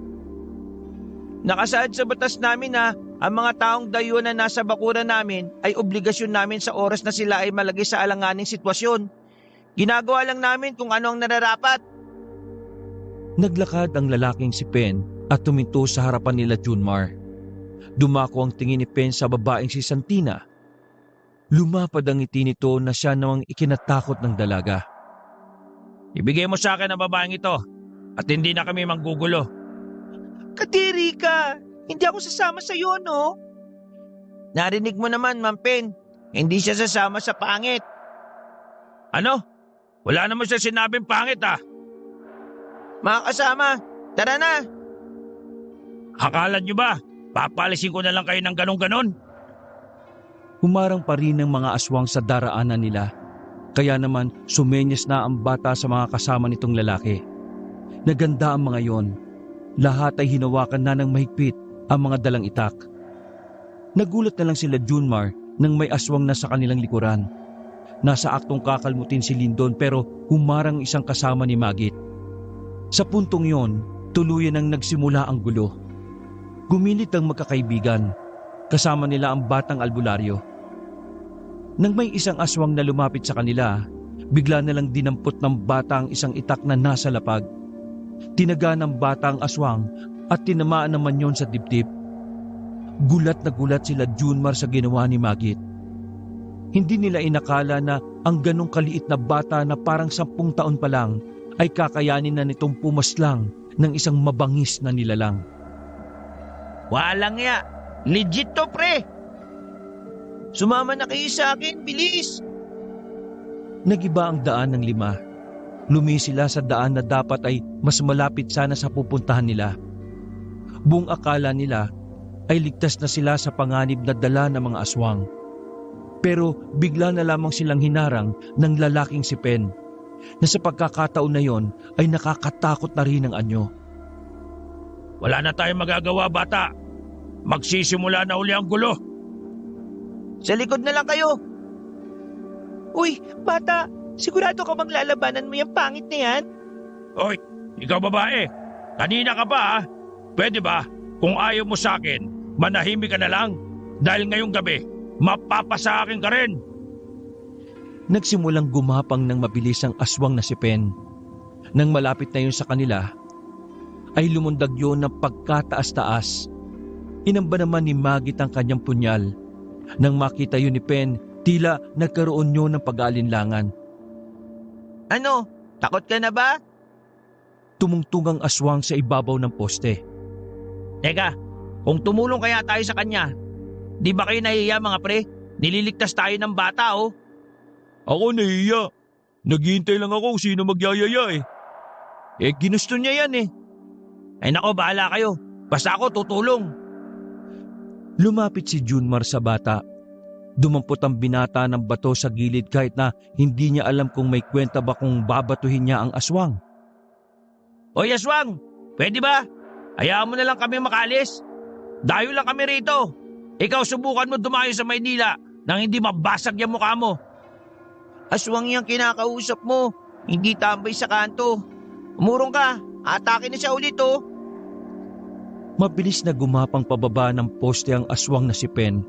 Nakasaad sa batas namin na ang mga taong dayo na nasa bakuran namin ay obligasyon namin sa oras na sila ay malagay sa alanganing sitwasyon. Ginagawa lang namin kung ano ang nararapat. Naglakad ang lalaking si Pen at tuminto sa harapan nila Junmar. Dumako ang tingin ni Pen sa babaeng si Santina. Lumapad ang ngiti nito na siya namang ikinatakot ng dalaga. Ibigay mo sa akin ang babaeng ito at hindi na kami manggugulo. Kadiri ka! Hindi ako sasama sa iyo, no? Narinig mo naman, Mampen. Hindi siya sasama sa pangit. Ano? Wala naman siya sinabing pangit ah. Mga kasama, tara na! Akala nyo ba? Papalisin ko na lang kayo ng ganon-ganon? Humarang pa rin ang mga aswang sa daraanan nila. Kaya naman sumenyas na ang bata sa mga kasama nitong lalaki. Naganda ang mga yon. Lahat ay hinawakan na ng mahigpit ang mga dalang itak. Nagulat na lang sila Junmar nang may aswang na sa kanilang likuran. Nasa aktong kakalmutin si Lyndon pero humarang isang kasama ni Magit. Sa puntong yon, tuluyan ang nagsimula ang gulo. Gumilit ang magkakaibigan. Kasama nila ang batang albularyo. Nang may isang aswang na lumapit sa kanila, bigla na lang dinampot ng bata ang isang itak na nasa lapag. Tinaga ng bata ang aswang at tinamaan naman yon sa dibdib. Gulat na gulat sila Junmar sa ginawa ni Magit. Hindi nila inakala na ang ganong kaliit na bata na parang 10 taon pa lang ay kakayanin na nitong pumaslang ng isang mabangis na nilalang. Walang ya! Legit to, pre! Sumama na kayo sa akin, bilis! Nagiba ang daan ng 5. Lumi sila sa daan na dapat ay mas malapit sana sa pupuntahan nila. Buong akala nila ay ligtas na sila sa panganib na dala ng mga aswang. Pero bigla na lamang silang hinarang ng lalaking si Pen na sa pagkakataon na yon ay nakakatakot na rin ang anyo. Wala na tayong magagawa, bata. Magsisimula na uli ang gulo. Sa likod na lang kayo. Uy, bata, sigurado ka bang lalabanan mo yung pangit na yan? Hoy, ikaw babae. Kanina ka pa ha? Pwede ba? Kung ayaw mo sa akin, manahimik ka na lang. Dahil ngayong gabi, mapapasa akin ka rin. Nagsimulang gumapang ng mabilis ang aswang na si Pen. Nang malapit na yun sa kanila, ay lumundag yun ng pagkataas-taas. Inamba naman ni Magit ang kanyang punyal. Nang makita yun ni Pen, tila nagkaroon yun ng pag-aalinlangan. Ano, takot ka na ba? Tumungtong ang aswang sa ibabaw ng poste. Teka, kung tumulong kaya tayo sa kanya, di ba kayo nahihiya mga pre? Nililigtas tayo ng bata oh. Ako nahiya. Naghihintay lang ako kung sino magyayaya eh. Ginusto niya yan eh. Ay nako, bahala kayo. Basta ako tutulong. Lumapit si Junmar sa bata. Dumampot ang binata ng bato sa gilid kahit na hindi niya alam kung may kwenta ba kung babatuhin niya ang aswang. Oy aswang, pwede ba? Hayaan mo na lang kami makalis. Dayo lang kami rito. Ikaw subukan mo dumayo sa Maynila nang hindi mabasag yung mukha mo. Aswang yung kinakausap mo, hindi tambay sa kanto. Umurong ka, atake na siya ulit oh. Mabilis na gumapang pababa ng poste ang aswang na si Pen.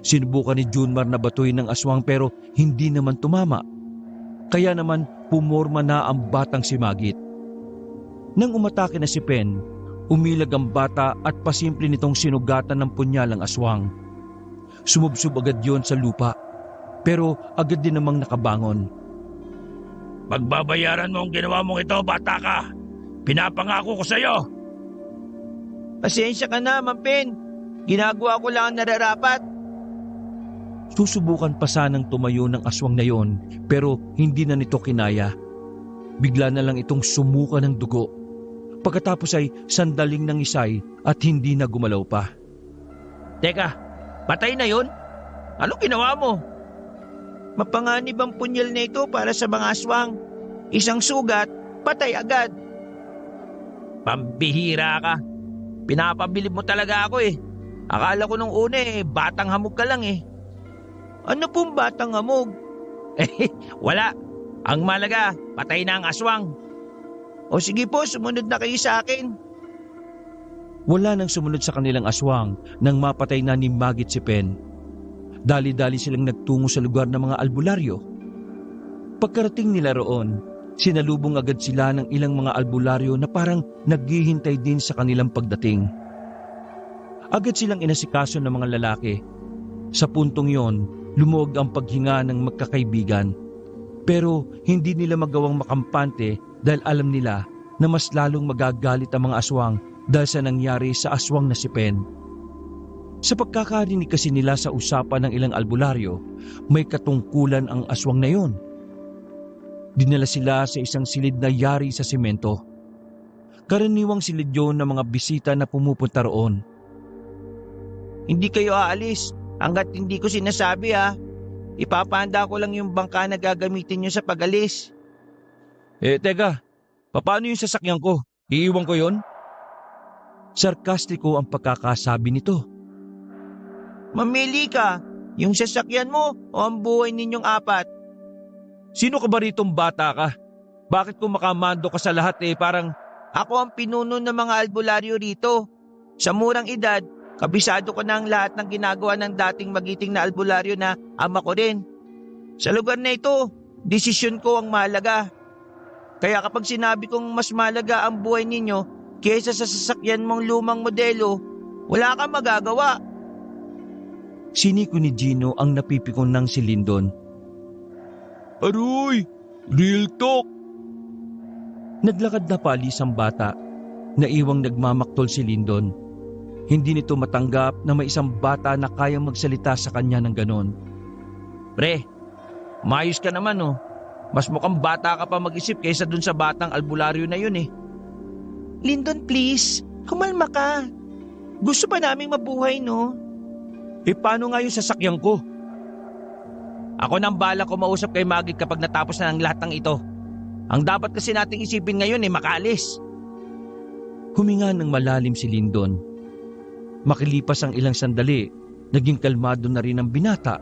Sinubukan ni Junmar na batuhin ng aswang pero hindi naman tumama. Kaya naman pumorma na ang batang si Magit. Nang umatake na si Pen, umilag ang bata at pasimple nitong sinugatan ng punyal ang aswang. Sumubsob agad yon sa lupa. Pero agad din namang nakabangon. Magbabayaran mo ang ginawa mong ito, bata ka. Pinapangako ko sa'yo. Pasensya ka na, Mampin. Ginagawa ko lang ang nararapat. Susubukan pa sanang tumayo ng aswang na yon pero hindi na nito kinaya. Bigla na lang itong sumuka ng dugo. Pagkatapos ay sandaling nangisay at hindi na gumalaw pa. Teka, patay na yun? Anong ginawa mo? Mapanganib ang punyal na ito para sa mga aswang. Isang sugat, patay agad. Pambihira ka. Pinapabilib mo talaga ako eh. Akala ko nung una batang hamog ka lang eh. Ano pong batang hamog? Wala. Ang malaga, patay na ang aswang. O sige po, sumunod na kayo sa akin. Wala nang sumunod sa kanilang aswang nang mapatay na ni Magit si Pen. Dali-dali silang nagtungo sa lugar ng mga albularyo. Pagkarating nila roon, sinalubong agad sila ng ilang mga albularyo na parang naghihintay din sa kanilang pagdating. Agad silang inasikaso ng mga lalaki. Sa puntong yon, lumuwag ang paghinga ng magkakaibigan. Pero hindi nila magawang makampante dahil alam nila na mas lalong magagalit ang mga aswang dahil sa nangyari sa aswang na si Pen. Sa pagkakarinig kasi nila sa usapan ng ilang albularyo, may katungkulan ang aswang na yon. Dinala sila sa isang silid na yari sa semento. Karaniwang silid yun ng mga bisita na pumupunta roon. Hindi kayo aalis hanggat hindi ko sinasabi ha. Ipapahanda ko lang yung bangka na gagamitin nyo sa pag-alis. Teka, paano yung sasakyan ko? Iiwan ko yon? Sarkastiko ang pagkakasabi nito. Mamili ka, yung sasakyan mo o ang buhay ninyong apat. Sino ka ba ritong bata ka? Bakit kung makamando ka sa lahat parang... Ako ang pinuno ng mga albularyo rito. Sa murang edad, kabisado ko na ang lahat ng ginagawa ng dating magiting na albularyo na ama ko rin. Sa lugar na ito, desisyon ko ang mahalaga. Kaya kapag sinabi kong mas mahalaga ang buhay ninyo kaysa sa sasakyan mong lumang modelo, wala kang magagawa. Siniko ni Gino ang napipikon ng si Lindon. Aroy! Real talk! Naglakad na paalis ang bata. Naiwang nagmamaktol si Lindon. Hindi nito matanggap na may isang bata na kayang magsalita sa kanya ng ganon. Pre, mayos ka naman oh. Mas mukhang bata ka pa mag-isip kaysa dun sa batang albularyo na yun eh. Lindon please, kumalma ka. Gusto pa naming mabuhay no? Paano nga yung sasakyan ko? Ako nang bala ko mausap kay Magit kapag natapos na ang lahat ng ito. Ang dapat kasi nating isipin ngayon makaalis. Huminga ng malalim si Lyndon. Makilipas ang ilang sandali, naging kalmado na rin ang binata.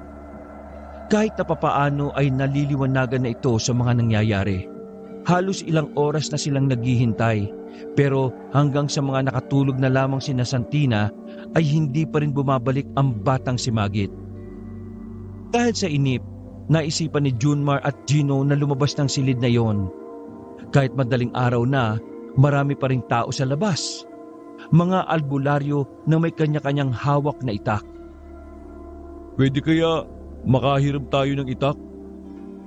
Kahit na papaano ay naliliwanagan na ito sa mga nangyayari. Halos ilang oras na silang naghihintay, pero hanggang sa mga nakatulog na lamang sina Santina ay hindi pa rin bumabalik ang batang si Magit. Dahil sa inip, naisipan ni Junmar at Gino na lumabas ng silid na yon. Kahit madaling araw na, marami pa ring tao sa labas. Mga albularyo na may kanya-kanyang hawak na itak. Pwede kaya makahiram tayo ng itak?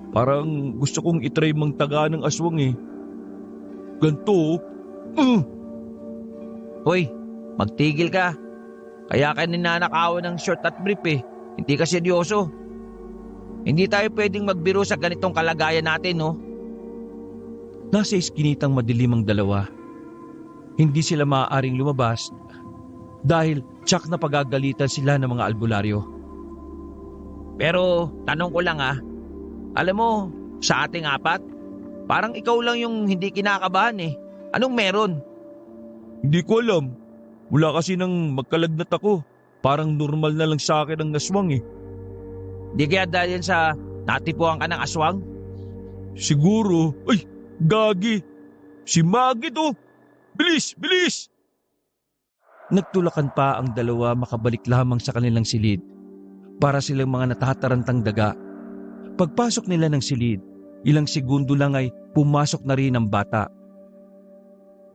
Parang gusto kong itry mang taga ng aswang eh. Ganto. Hoy, magtigil ka. Kaya ka ninanakawan ng short at brief eh. Hindi ka seryoso. Hindi tayo pwedeng magbiro sa ganitong kalagayan natin, no? Nasa iskinitang madilim ang dalawa. Hindi sila maaaring lumabas dahil tsak na pagagalitan sila ng mga albularyo. Pero tanong ko lang alam mo, sa ating apat, parang ikaw lang yung hindi kinakabahan eh. Anong meron? Hindi ko alam. Mula kasi nang magkalagnat ako, parang normal na lang sa akin ang aswang eh. Di kaya dahil sa natipuan ka ng aswang? Siguro. Ay, gagi. Si Magit oh. Bilis, bilis! Nagtulakan pa ang dalawa makabalik lamang sa kanilang silid para silang mga natatarantang daga. Pagpasok nila ng silid, ilang segundo lang ay pumasok na rin ang bata.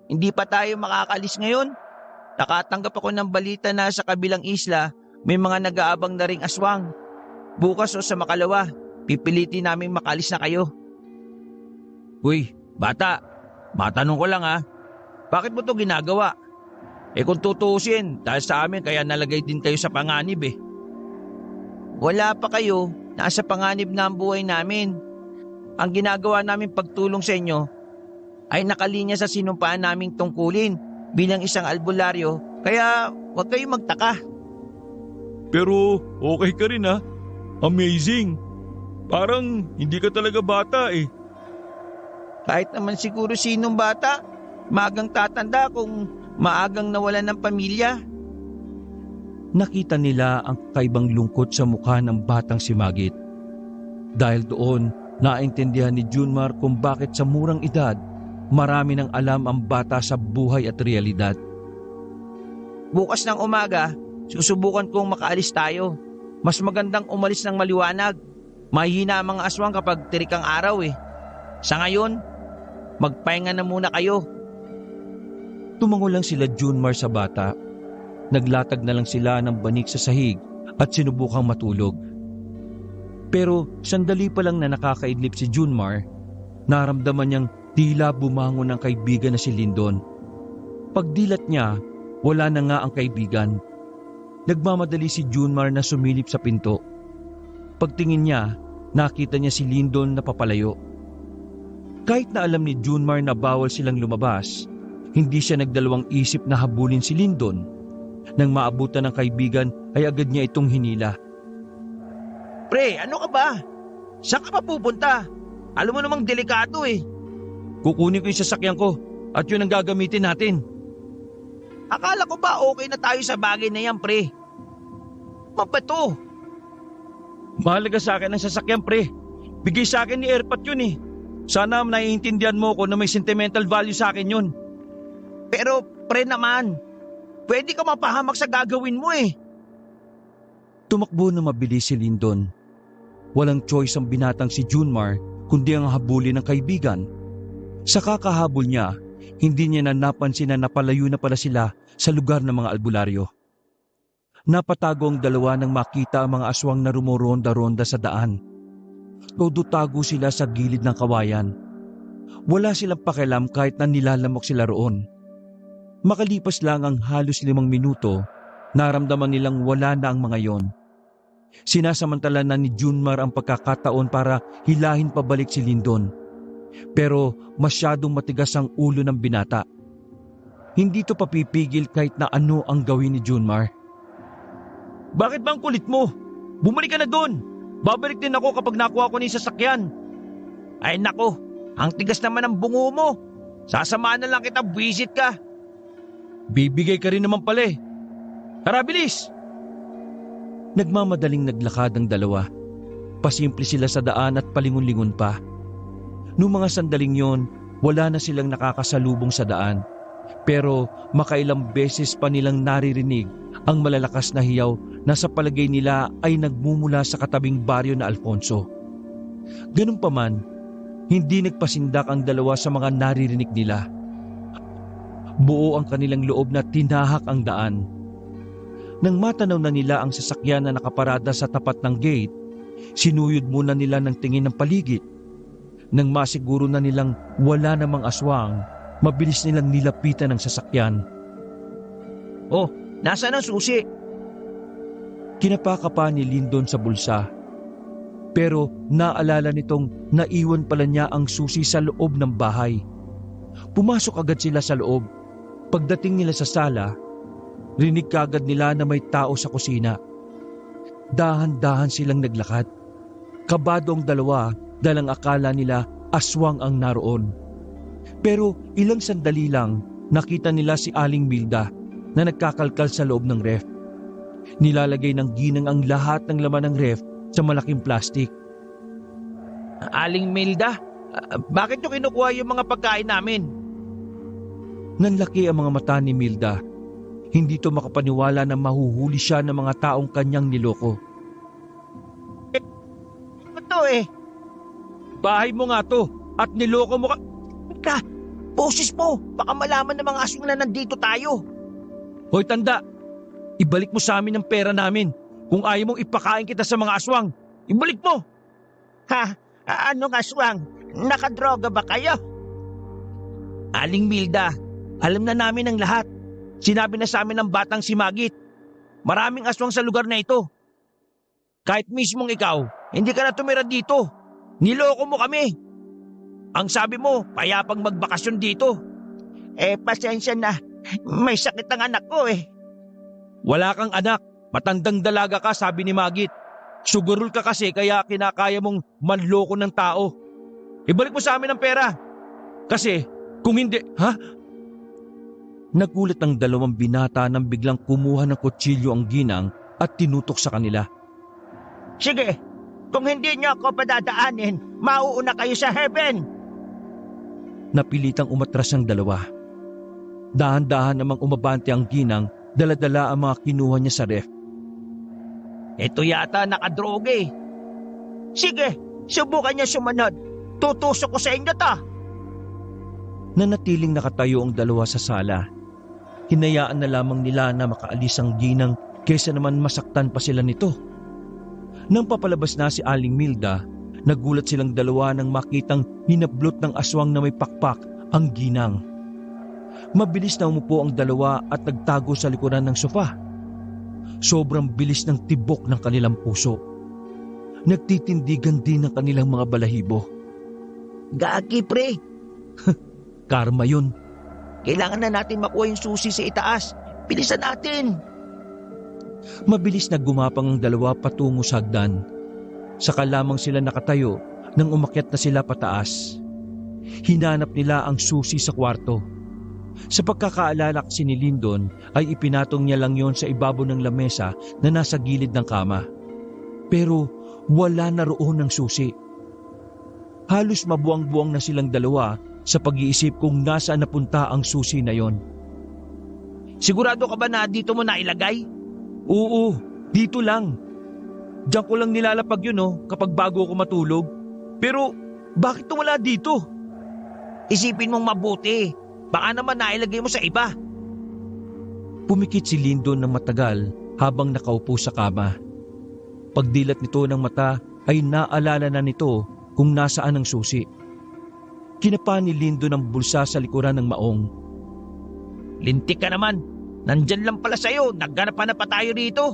Hindi pa tayo makakalis ngayon. Nakatanggap ako ng balita na sa kabilang isla may mga nag-aabang na ring aswang. Bukas o sa makalawa, pipilitin namin makalis na kayo. Uy, bata, matanong ko lang bakit mo to ginagawa? Kung tutuusin, dahil sa amin kaya nalagay din kayo sa panganib eh. Wala pa kayo, nasa panganib na ang buhay namin. Ang ginagawa namin pagtulong sa inyo ay nakalinya sa sinumpaan naming tungkulin bilang isang albularyo, kaya huwag kayong magtaka. Pero okay ka rin Amazing. Parang hindi ka talaga bata eh. Kahit naman siguro sinong bata, maagang tatanda kung maagang nawalan ng pamilya. Nakita nila ang kakaibang lungkot sa mukha ng batang si Magit. Dahil doon, naintindihan ni Junmar kung bakit sa murang edad, marami nang alam ang bata sa buhay at realidad. Bukas ng umaga, susubukan kong makaalis tayo. Mas magandang umalis ng maliwanag. Mahihina ang mga aswang kapag tirik ang araw eh. Sa ngayon, magpahinga na muna kayo. Tumango lang sila Junmar sa bata. Naglatag na lang sila ng banig sa sahig at sinubukang matulog. Pero sandali pa lang na nakakaidlip si Junmar, naramdaman niyang tila bumangon ang kaibigan na si Lyndon. Pagdilat niya, wala na nga ang kaibigan. Nagmamadali si Junmar na sumilip sa pinto. Pagtingin niya, nakita niya si Lyndon na papalayo. Kahit na alam ni Junmar na bawal silang lumabas, hindi siya nagdalawang isip na habulin si Lyndon. Nang maabutan ng kaibigan ay agad niya itong hinila. Pre, ano ka ba? Saan ka pa pupunta? Alam mo namang delikado eh. Kukunin ko yung sasakyan ko at yun ang gagamitin natin. Akala ko ba okay na tayo sa bagay na yan, pre? Mabato. Mahalaga sa akin ang sasakyan, pre. Bigay sa akin ni Airpat yun eh. Sana naiintindihan mo ko na may sentimental value sa akin yun. Pero pre naman, pwede ka mapahamak sa gagawin mo eh. Tumakbo na mabilis si Lyndon. Walang choice ang binatang si Junmar kundi ang habulin ng kaibigan. Sa kakahabol niya, hindi niya na napansin na napalayo na pala sila sa lugar ng mga albularyo. Napatago ang dalawa nang makita ang mga aswang na rumoronda-ronda sa daan. Todo tago sila sa gilid ng kawayan. Wala silang pakialam kahit na nilalamok sila roon. Makalipas lang ang halos 5 minuto, naramdaman nilang wala na ang mga yon. Sinasamantala na ni Junmar ang pagkakataon para hilahin pabalik si Lyndon. Pero masyadong matigas ang ulo ng binata. Hindi to papipigil kahit na ano ang gawin ni Junmar. Bakit ba ang kulit mo? Bumalik ka na doon. Babalik din ako kapag nakuha ko ni sasakyan. Ay nako, ang tigas naman ng bungo mo. Sasamahan na lang kita, buwisit ka. bibigay ka rin naman pala eh. Tara, bilis! Nagmamadaling naglakad ang dalawa. Pasimple sila sa daan at palingon-lingon pa. Noong mga sandaling yon, wala na silang nakakasalubong sa daan. Pero makailang beses pa nilang naririnig ang malalakas na hiyaw na sa palagay nila ay nagmumula sa katabing baryo na Alfonso. Ganun pa man, hindi nagpasindak ang dalawa sa mga naririnig nila. Buo ang kanilang loob na tinahak ang daan. Nang matanaw na nila ang sasakyan na nakaparada sa tapat ng gate, sinuyod muna nila ng tingin ng paligid. Nang masiguro na nilang wala namang aswang, mabilis nilang nilapitan ang sasakyan. Oh, nasaan ang susi? Kinapaka pa ni Lyndon sa bulsa. Pero naalala nitong naiwan pala niya ang susi sa loob ng bahay. Pumasok agad sila sa loob. Pagdating nila sa sala, rinig kagad nila na may tao sa kusina. Dahan-dahan silang naglakad. Kabado ang dalawa dahil ang akala nila aswang ang naroon. Pero ilang sandali lang nakita nila si Aling Milda na nagkakalkal sa loob ng ref. Nilalagay ng ginang ang lahat ng laman ng ref sa malaking plastik. Aling Milda, bakit nyo kinukuha yung mga pagkain namin? Nanlaki ang mga mata ni Milda. Hindi to makapaniwala na mahuhuli siya ng mga taong kanyang niloko. Ito eh. Bahay mo nga to at niloko mo ka. Ka, boses mo. Baka malaman ng mga aswang na nandito tayo. Hoy tanda, ibalik mo sa amin ang pera namin. Kung ayaw mong ipakain kita sa mga aswang, ibalik mo. Ha? Anong aswang? Nakadroga ba kayo? Aling Milda, alam na namin ang lahat. Sinabi na sa amin ng batang si Magit. Maraming aswang sa lugar na ito. Kahit mismong ikaw, hindi ka na tumira dito. Niloko mo kami. Ang sabi mo, payapang magbakasyon dito. Pasensya na. May sakit ang anak ko eh. Wala kang anak. Matandang dalaga ka, sabi ni Magit. Sugurol ka kasi kaya kinakaya mong manloko ng tao. Ibalik mo sa amin ang pera. Kasi kung hindi, ha? Nagulat ang dalawang binata nang biglang kumuha ng kutsilyo ang ginang at tinutok sa kanila. Sige, kung hindi niyo ako padadaanin, mauuna kayo sa heaven. Napilitang umatras ang dalawa. Dahan-dahan namang umabante ang ginang, dala-dala ang mga kinuha niya sa ref. Ito yata nakadroga eh. Sige, subukan niya sumunod. Tutusok ko sa inyo to. Nanatiling nakatayo ang dalawa sa sala. Hinayaan na lamang nila na makaalis ang ginang kaysa naman masaktan pa sila nito. Nang papalabas na si Aling Milda, nagulat silang dalawa nang makitang hinablot ng aswang na may pakpak ang ginang. Mabilis na umupo ang dalawa at nagtago sa likuran ng sofa. Sobrang bilis ng tibok ng kanilang puso. Nagtitindigan din ang kanilang mga balahibo. Gagi pre, Karma yun. kailangan na natin makuha yung susi sa itaas. Bilisan natin. Mabilis na gumapang ang dalawa patungo sa hagdan. Saka lamang sila nakatayo nang umakyat na sila pataas. Hinanap nila ang susi sa kwarto. Sa pagkakaalala kasi ni Lyndon ay ipinatong niya lang yon sa ibabaw ng lamesa na nasa gilid ng kama. Pero wala na roon ang susi. Halos mabuang-buang na silang dalawa sa pag-iisip kung nasaan napunta ang susi na yon. Sigurado ka ba na dito mo nailagay? Oo, dito lang. Diyan ko lang nilalapag yun kapag bago ako matulog. Pero bakit wala dito? Isipin mong mabuti. Baka naman nailagay mo sa iba. Pumikit si Lyndon ng matagal habang nakaupo sa kama. Pagdilat nito ng mata ay naalala na nito kung nasaan ang susi. Kinapa ni Lyndon ang bulsa sa likuran ng maong. Lintik ka naman. Nandyan lang pala sa'yo. Nagganap-hanap pa tayo rito.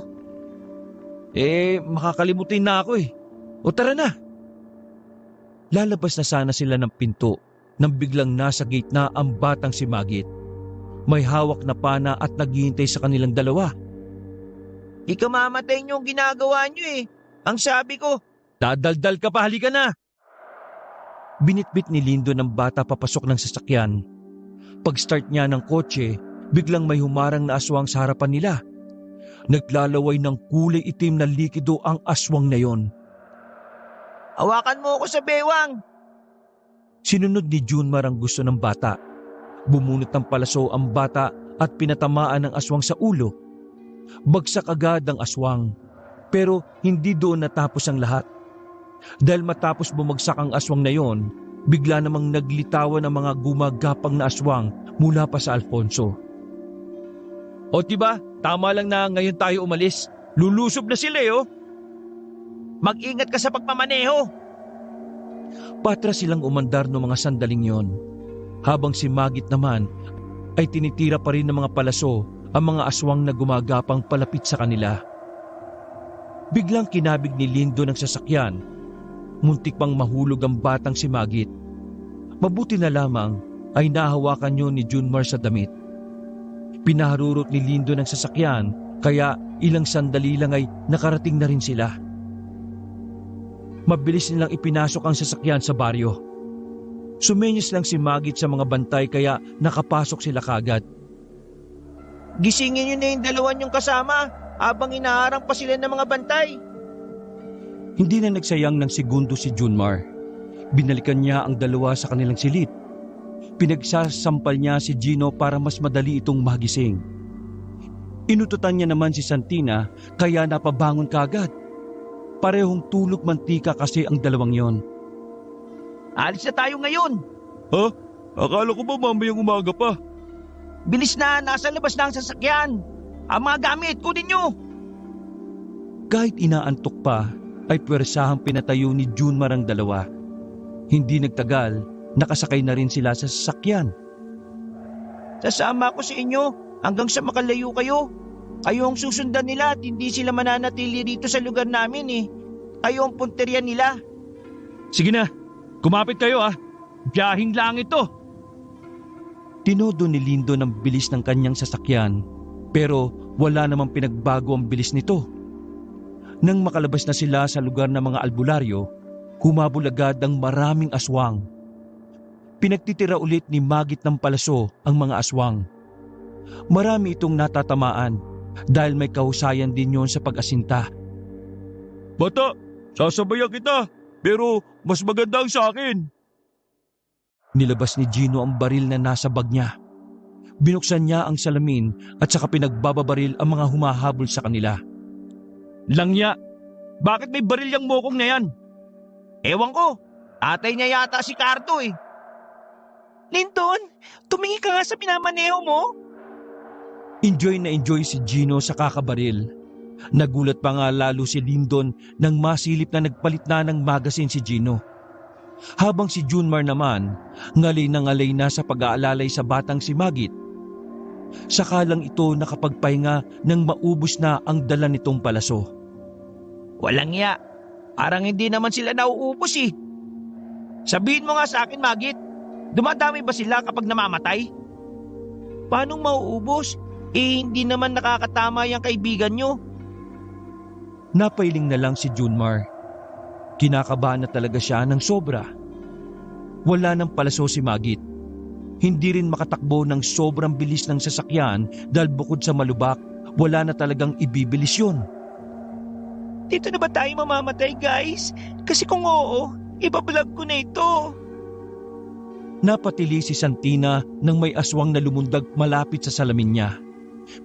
Makakalimutin na ako eh. O tara na. Lalabas na sana sila ng pinto nang biglang nasa gate na ang batang si Magit. May hawak na pana at naghihintay sa kanilang dalawa. Ikamamatay niyo yung ginagawa niyo eh. Ang sabi ko, Dadaldal ka pa, halika na. Binitbit ni Lyndon ng bata papasok ng sasakyan. Pag-start niya ng kotse, biglang may humarang na aswang sa harapan nila. Naglalaway ng kulay itim na likido ang aswang na yon. Hawakan mo ako sa bewang! Sinunod ni Junmar ang gusto ng bata. Bumunot ng palaso ang bata at pinatamaan ng aswang sa ulo. Bagsak agad ang aswang, pero hindi doon natapos ang lahat. Dahil matapos bumagsak ang aswang na yon, bigla namang naglitawan ang mga gumagapang na aswang mula pa sa Alfonso. O diba, tama lang na ngayon tayo umalis. Lulusob na sila oh. Mag-ingat ka sa pagmamaneho! Patras silang umandar no mga sandaling yon, habang si Magit naman ay tinitira pa rin ng mga palaso ang mga aswang na gumagapang palapit sa kanila. Biglang kinabig ni Lindo ng sasakyan. Muntik pang mahulog ang batang si Magit. Mabuti na lamang ay nahawakan yun ni Junmar sa damit. Pinaharurot ni Lindo ng sasakyan kaya ilang sandali lang ay nakarating na rin sila. Mabilis nilang ipinasok ang sasakyan sa baryo. Sumenyos lang si Magit sa mga bantay kaya nakapasok sila kagad. Gisingin nyo na yung dalawa nyong kasama habang inaharang pa sila ng mga bantay. Hindi na nagsayang ng segundo si Junmar. Binalikan niya ang dalawa sa kanilang silid. Pinagsasampal niya si Gino para mas madali itong magising. Inututan niya naman si Santina kaya napabangon kagad. Parehong tulog mantika kasi ang dalawang yon. Alis na tayo ngayon! Ha? Akala ko ba mamayang umaga pa? Bilis na, nasa labas na ang sasakyan! Ang mga gamit, kunin nyo! Kahit inaantok pa, ay pwersahang pinatayo ni Junmar ang dalawa. Hindi nagtagal, nakasakay na rin sila sa sasakyan. Sasama ko sa inyo hanggang sa makalayo kayo. Kayo ang susundan nila at hindi sila mananatili rito sa lugar namin eh. Kayo ang punteriya nila. Sige na, kumapit kayo ah. Biyahing lang ito. Tinodo ni Lindo ng bilis ng kanyang sasakyan, pero wala namang pinagbago ang bilis nito. Nang makalabas na sila sa lugar ng mga albularyo, humabol agad ang maraming aswang. Pinagtitira ulit ni Magit ng palaso ang mga aswang. Marami itong natatamaan dahil may kahusayan din yon sa pag-asinta. Bata, sasabayan kita, pero mas maganda ang sa akin. Nilabas ni Gino ang baril na nasa bag niya. Binuksan niya ang salamin at saka pinagbababaril ang mga humahabol sa kanila. Langya, bakit may baril yung mokong na yan? Ewan ko, atay niya yata si Cardo eh. Linton, tumingin ka nga sa pinamaneho mo. Enjoy na enjoy si Gino sa kakabaril. Nagulat pa nga lalo si Lindon nang masilip na nagpalit na ng magasin si Gino. Habang si Junmar naman, ngalay na sa pag-aalalay sa batang si Magit. Saka lang ito nakapagpahinga nang maubos na ang dala nitong palaso. Walang ya, parang hindi naman sila nauubos eh. Sabihin mo nga sa akin, Magit, dumadami ba sila kapag namamatay? Paano mauubos? Eh hindi naman nakakatama yung kaibigan nyo. Napailing na lang si Junmar. Kinakabahan na talaga siya ng sobra. Wala nang palaso si Magit. Hindi rin makatakbo ng sobrang bilis ng sasakyan dahil bukod sa malubak, wala na talagang ibibilis yun. Dito na ba tayo mamamatay, guys? Kasi kung oo, ibablog ko na ito. Napatili si Santina nang may aswang na lumundag malapit sa salamin niya.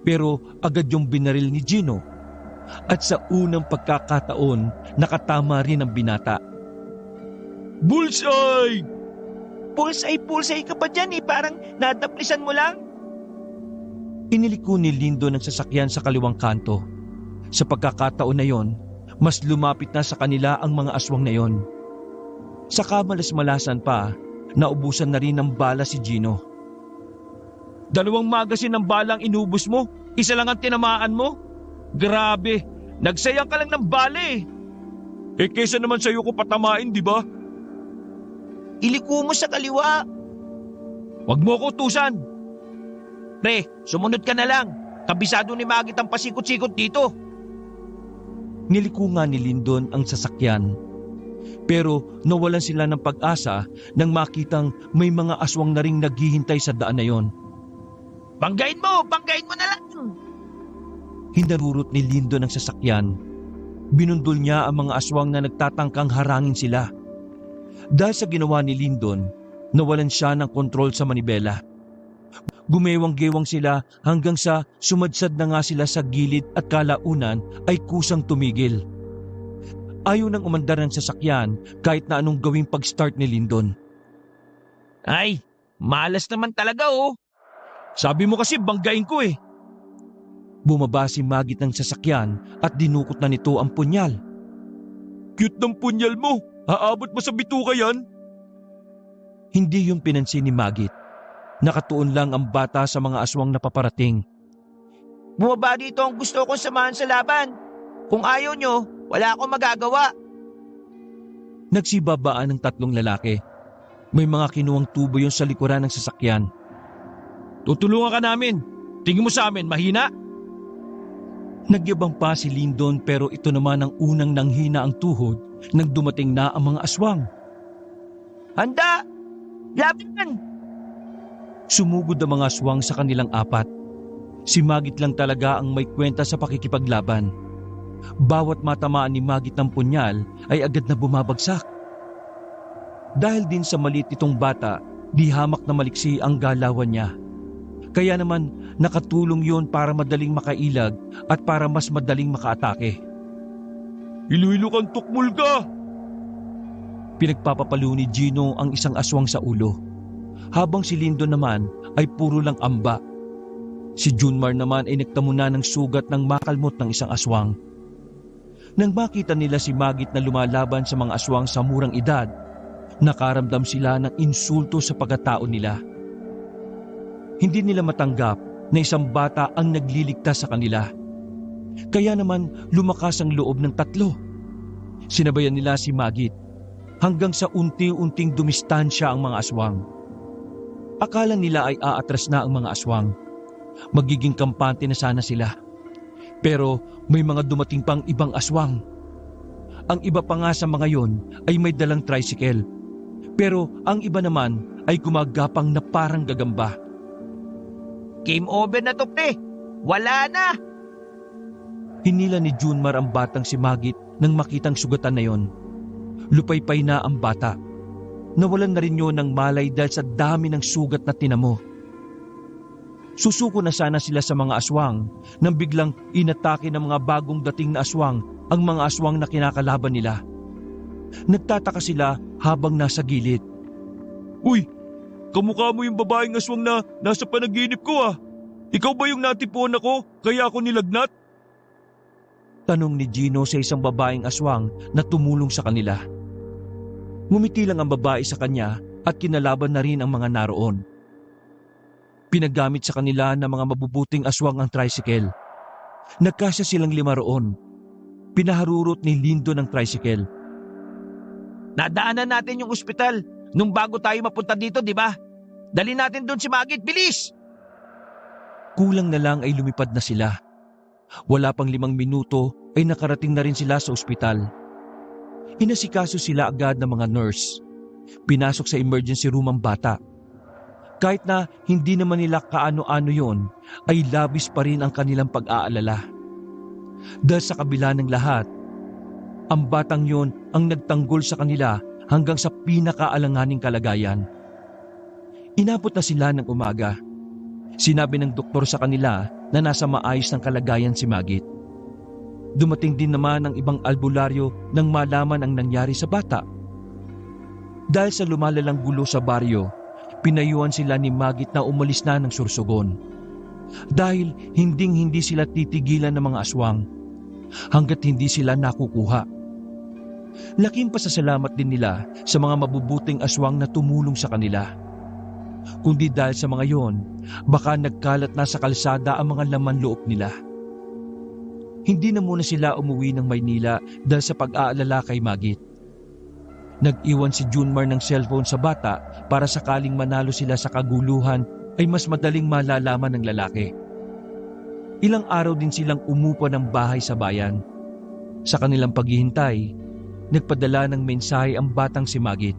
Pero agad yung binaril ni Gino. At sa unang pagkakataon, nakatama rin ang binata. Bullseye! Pulsay ka pa dyan eh, parang nadaplisan mo lang. Iniliko ni Lindo ng sasakyan sa kaliwang kanto. Sa pagkakataon na yon, mas lumapit na sa kanila ang mga aswang na yon. Sa kamalas-malasan pa, naubusan na rin ng bala si Gino. 2 magasin ng balang inubos mo, isa lang ang tinamaan mo? Grabe, nagsayang ka lang ng bala eh. Eh kesa naman sa'yo ko patamain, di ba? Iliko mo sa kaliwa. Huwag mo ko utusan. Pre, sumunod ka na lang. Kabisado ni Magit ang pasikot-sikot dito. Niliko nga ni Lindon ang sasakyan. Pero nawalan sila ng pag-asa nang makitang may mga aswang na ring naghihintay sa daan na yon. Banggain mo na lang. Hinarurot ni Lindon ang sasakyan. Binundol niya ang mga aswang na nagtatangkang harangin sila. Dahil sa ginawa ni Lindon, nawalan siya ng kontrol sa manibela. Gumewang-gewang sila hanggang sa sumadsad na nga sila sa gilid at kalaunan ay kusang tumigil. Ayaw nang umandar ng sasakyan kahit na anong gawing pag-start ni Lindon. Ay, malas naman talaga oh. Sabi mo kasi banggain ko eh. Bumaba si Magit ng sasakyan at dinukot na nito ang punyal. Cute ng punyal mo. Haabot mo sa bituka yan? Hindi yung pinansin ni Magit. Nakatuon lang ang bata sa mga aswang na paparating. Bumaba dito ang gusto kong samahan sa laban. Kung ayaw nyo, wala akong magagawa. Nagsibabaan ng tatlong lalaki. May mga kinuwang tubo yung sa likuran ng sasakyan. Tutulungan ka namin. Tingin mo sa amin, mahina? Nagyabang pa si Lindon pero ito naman ang unang nanghina ang tuhod nang dumating na ang mga aswang. Handa! Laban! Sumugod ang mga aswang sa kanilang apat. Si Magit lang talaga ang may kwenta sa pakikipaglaban. Bawat matamaan ni Magit ng punyal ay agad na bumabagsak. Dahil din sa maliit itong bata, di hamak na maliksi ang galawan niya. Kaya naman nakatulong yon para madaling makailag at para mas madaling makaatake. Ilu-ilo kang tukmul ka! Pinagpapapalo ni Gino ang isang aswang sa ulo, habang si Lindon naman ay puro lang amba. Si Junmar naman ay nagtamo na ng sugat ng makalmot ng isang aswang. Nang makita nila si Magit na lumalaban sa mga aswang sa murang edad, nakaramdam sila ng insulto sa pagkatao nila. Hindi nila matanggap na isang bata ang nagliligtas sa kanila. Kaya naman lumakas ang loob ng tatlo. Sinabayan nila si Magit hanggang sa unti-unting dumistansya ang mga aswang. Akala nila ay aatras na ang mga aswang. Magiging kampante na sana sila. Pero may mga dumating pang ibang aswang. Ang iba pa nga sa mga yon ay may dalang tricycle. Pero ang iba naman ay gumagapang na parang gagamba. Game over na to, pre. Wala na. Hinila ni Junmar ang batang si Magit nang makitang sugatan na yon. Lupaypay na ang bata. Nawalan na rin yun ng malay dahil sa dami ng sugat na tinamo. Susuko na sana sila sa mga aswang nang biglang inatake ng mga bagong dating na aswang ang mga aswang na kinakalaban nila. Nagtataka sila habang nasa gilid. Uy! Kamukha mo yung babaeng aswang na nasa panaginip ko ah. Ikaw ba yung natipuan ako kaya ako nilagnat? Tanong ni Gino sa isang babaeng aswang na tumulong sa kanila. Ngumiti lang ang babae sa kanya at kinalaban na rin ang mga naroon. Pinagamit sa kanila ng mga mabubuting aswang ang tricycle. Nagkasya silang 5 roon. Pinaharurot ni Lindon ang tricycle. Nadaanan natin yung ospital nung bago tayo mapunta dito, di ba? Dali natin doon si Magit, bilis! Kulang na lang ay lumipad na sila. Wala pang 5 minuto ay nakarating na rin sila sa ospital. Inasikaso sila agad ng mga nurse. Pinasok sa emergency room ang bata. Kahit na hindi naman nila kaano-ano yon, ay labis pa rin ang kanilang pag-aalala. Dahil sa kabila ng lahat, ang batang yon ang nagtanggol sa kanila hanggang sa pinakaalanganing kalagayan. Inabot na sila ng umaga. Sinabi ng doktor sa kanila na nasa maayos ng kalagayan si Magit. Dumating din naman ang ibang albularyo nang malaman ang nangyari sa bata. Dahil sa lumalalang gulo sa baryo, pinayuhan sila ni Magit na umalis na ng Sursogon. Dahil hinding-hindi sila titigilan ng mga aswang hanggat hindi sila nakukuha. Laking pasasalamat din nila sa mga mabubuting aswang na tumulong sa kanila. Kundi dahil sa mga yon, baka nagkalat na sa kalsada ang mga laman loob nila. Hindi na muna sila umuwi ng Maynila dahil sa pag-aalala kay Magit. Nag-iwan si Junmar ng cellphone sa bata para sakaling manalo sila sa kaguluhan ay mas madaling malalaman ng lalaki. Ilang araw din silang umupa ng bahay sa bayan. Sa kanilang paghihintay, nagpadala ng mensahe ang batang si Magit.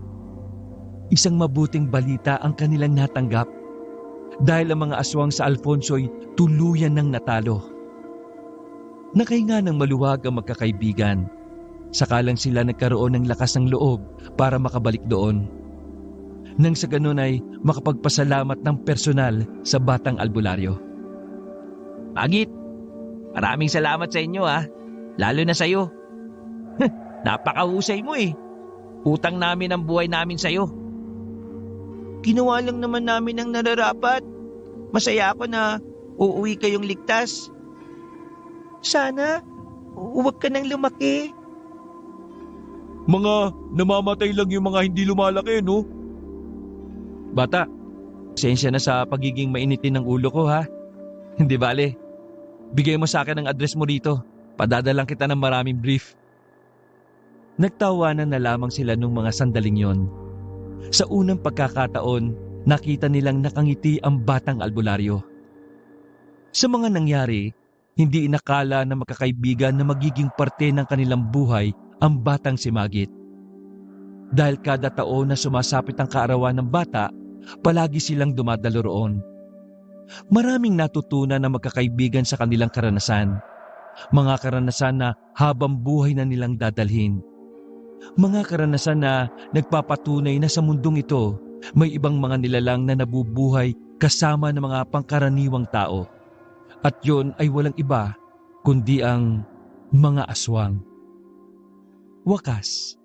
Isang mabuting balita ang kanilang natanggap. dahil ang mga aswang sa Alfonso'y tuluyan ng natalo. Nakahinga ng maluwag ang magkakaibigan. Saka lang sila nagkaroon ng lakas ng loob para makabalik doon. Nang sa ganun ay makapagpasalamat ng personal sa batang albularyo. Magit, maraming salamat sa inyo lalo na sa'yo. Napakahusay mo Utang namin ang buhay namin sa'yo. Ginawa lang naman namin ang nararapat. Masaya ako na uuwi kayong ligtas. Sana, huwag ka nang lumaki. Mga namamatay lang yung mga hindi lumalaki, no? Bata, pasensya na sa pagiging mainitin ng ulo ko Hindi bale. Bigay mo sa akin ang address mo rito. Padadalang kita ng maraming brief. Nagtawanan na lamang sila nung mga sandaling yon. Sa unang pagkakataon, nakita nilang nakangiti ang batang albularyo. Sa mga nangyari, hindi inakala na magkakaibigan na magiging parte ng kanilang buhay ang batang si Magit. Dahil kada taon na sumasapit ang kaarawan ng bata, palagi silang dumadalo roon. Maraming natutunan na magkakaibigan sa kanilang karanasan. Mga karanasan na habang buhay na nilang dadalhin. Mga karanasan na nagpapatunay na sa mundong ito, may ibang mga nilalang na nabubuhay kasama ng mga pangkaraniwang tao. At yon ay walang iba kundi ang mga aswang. Wakas.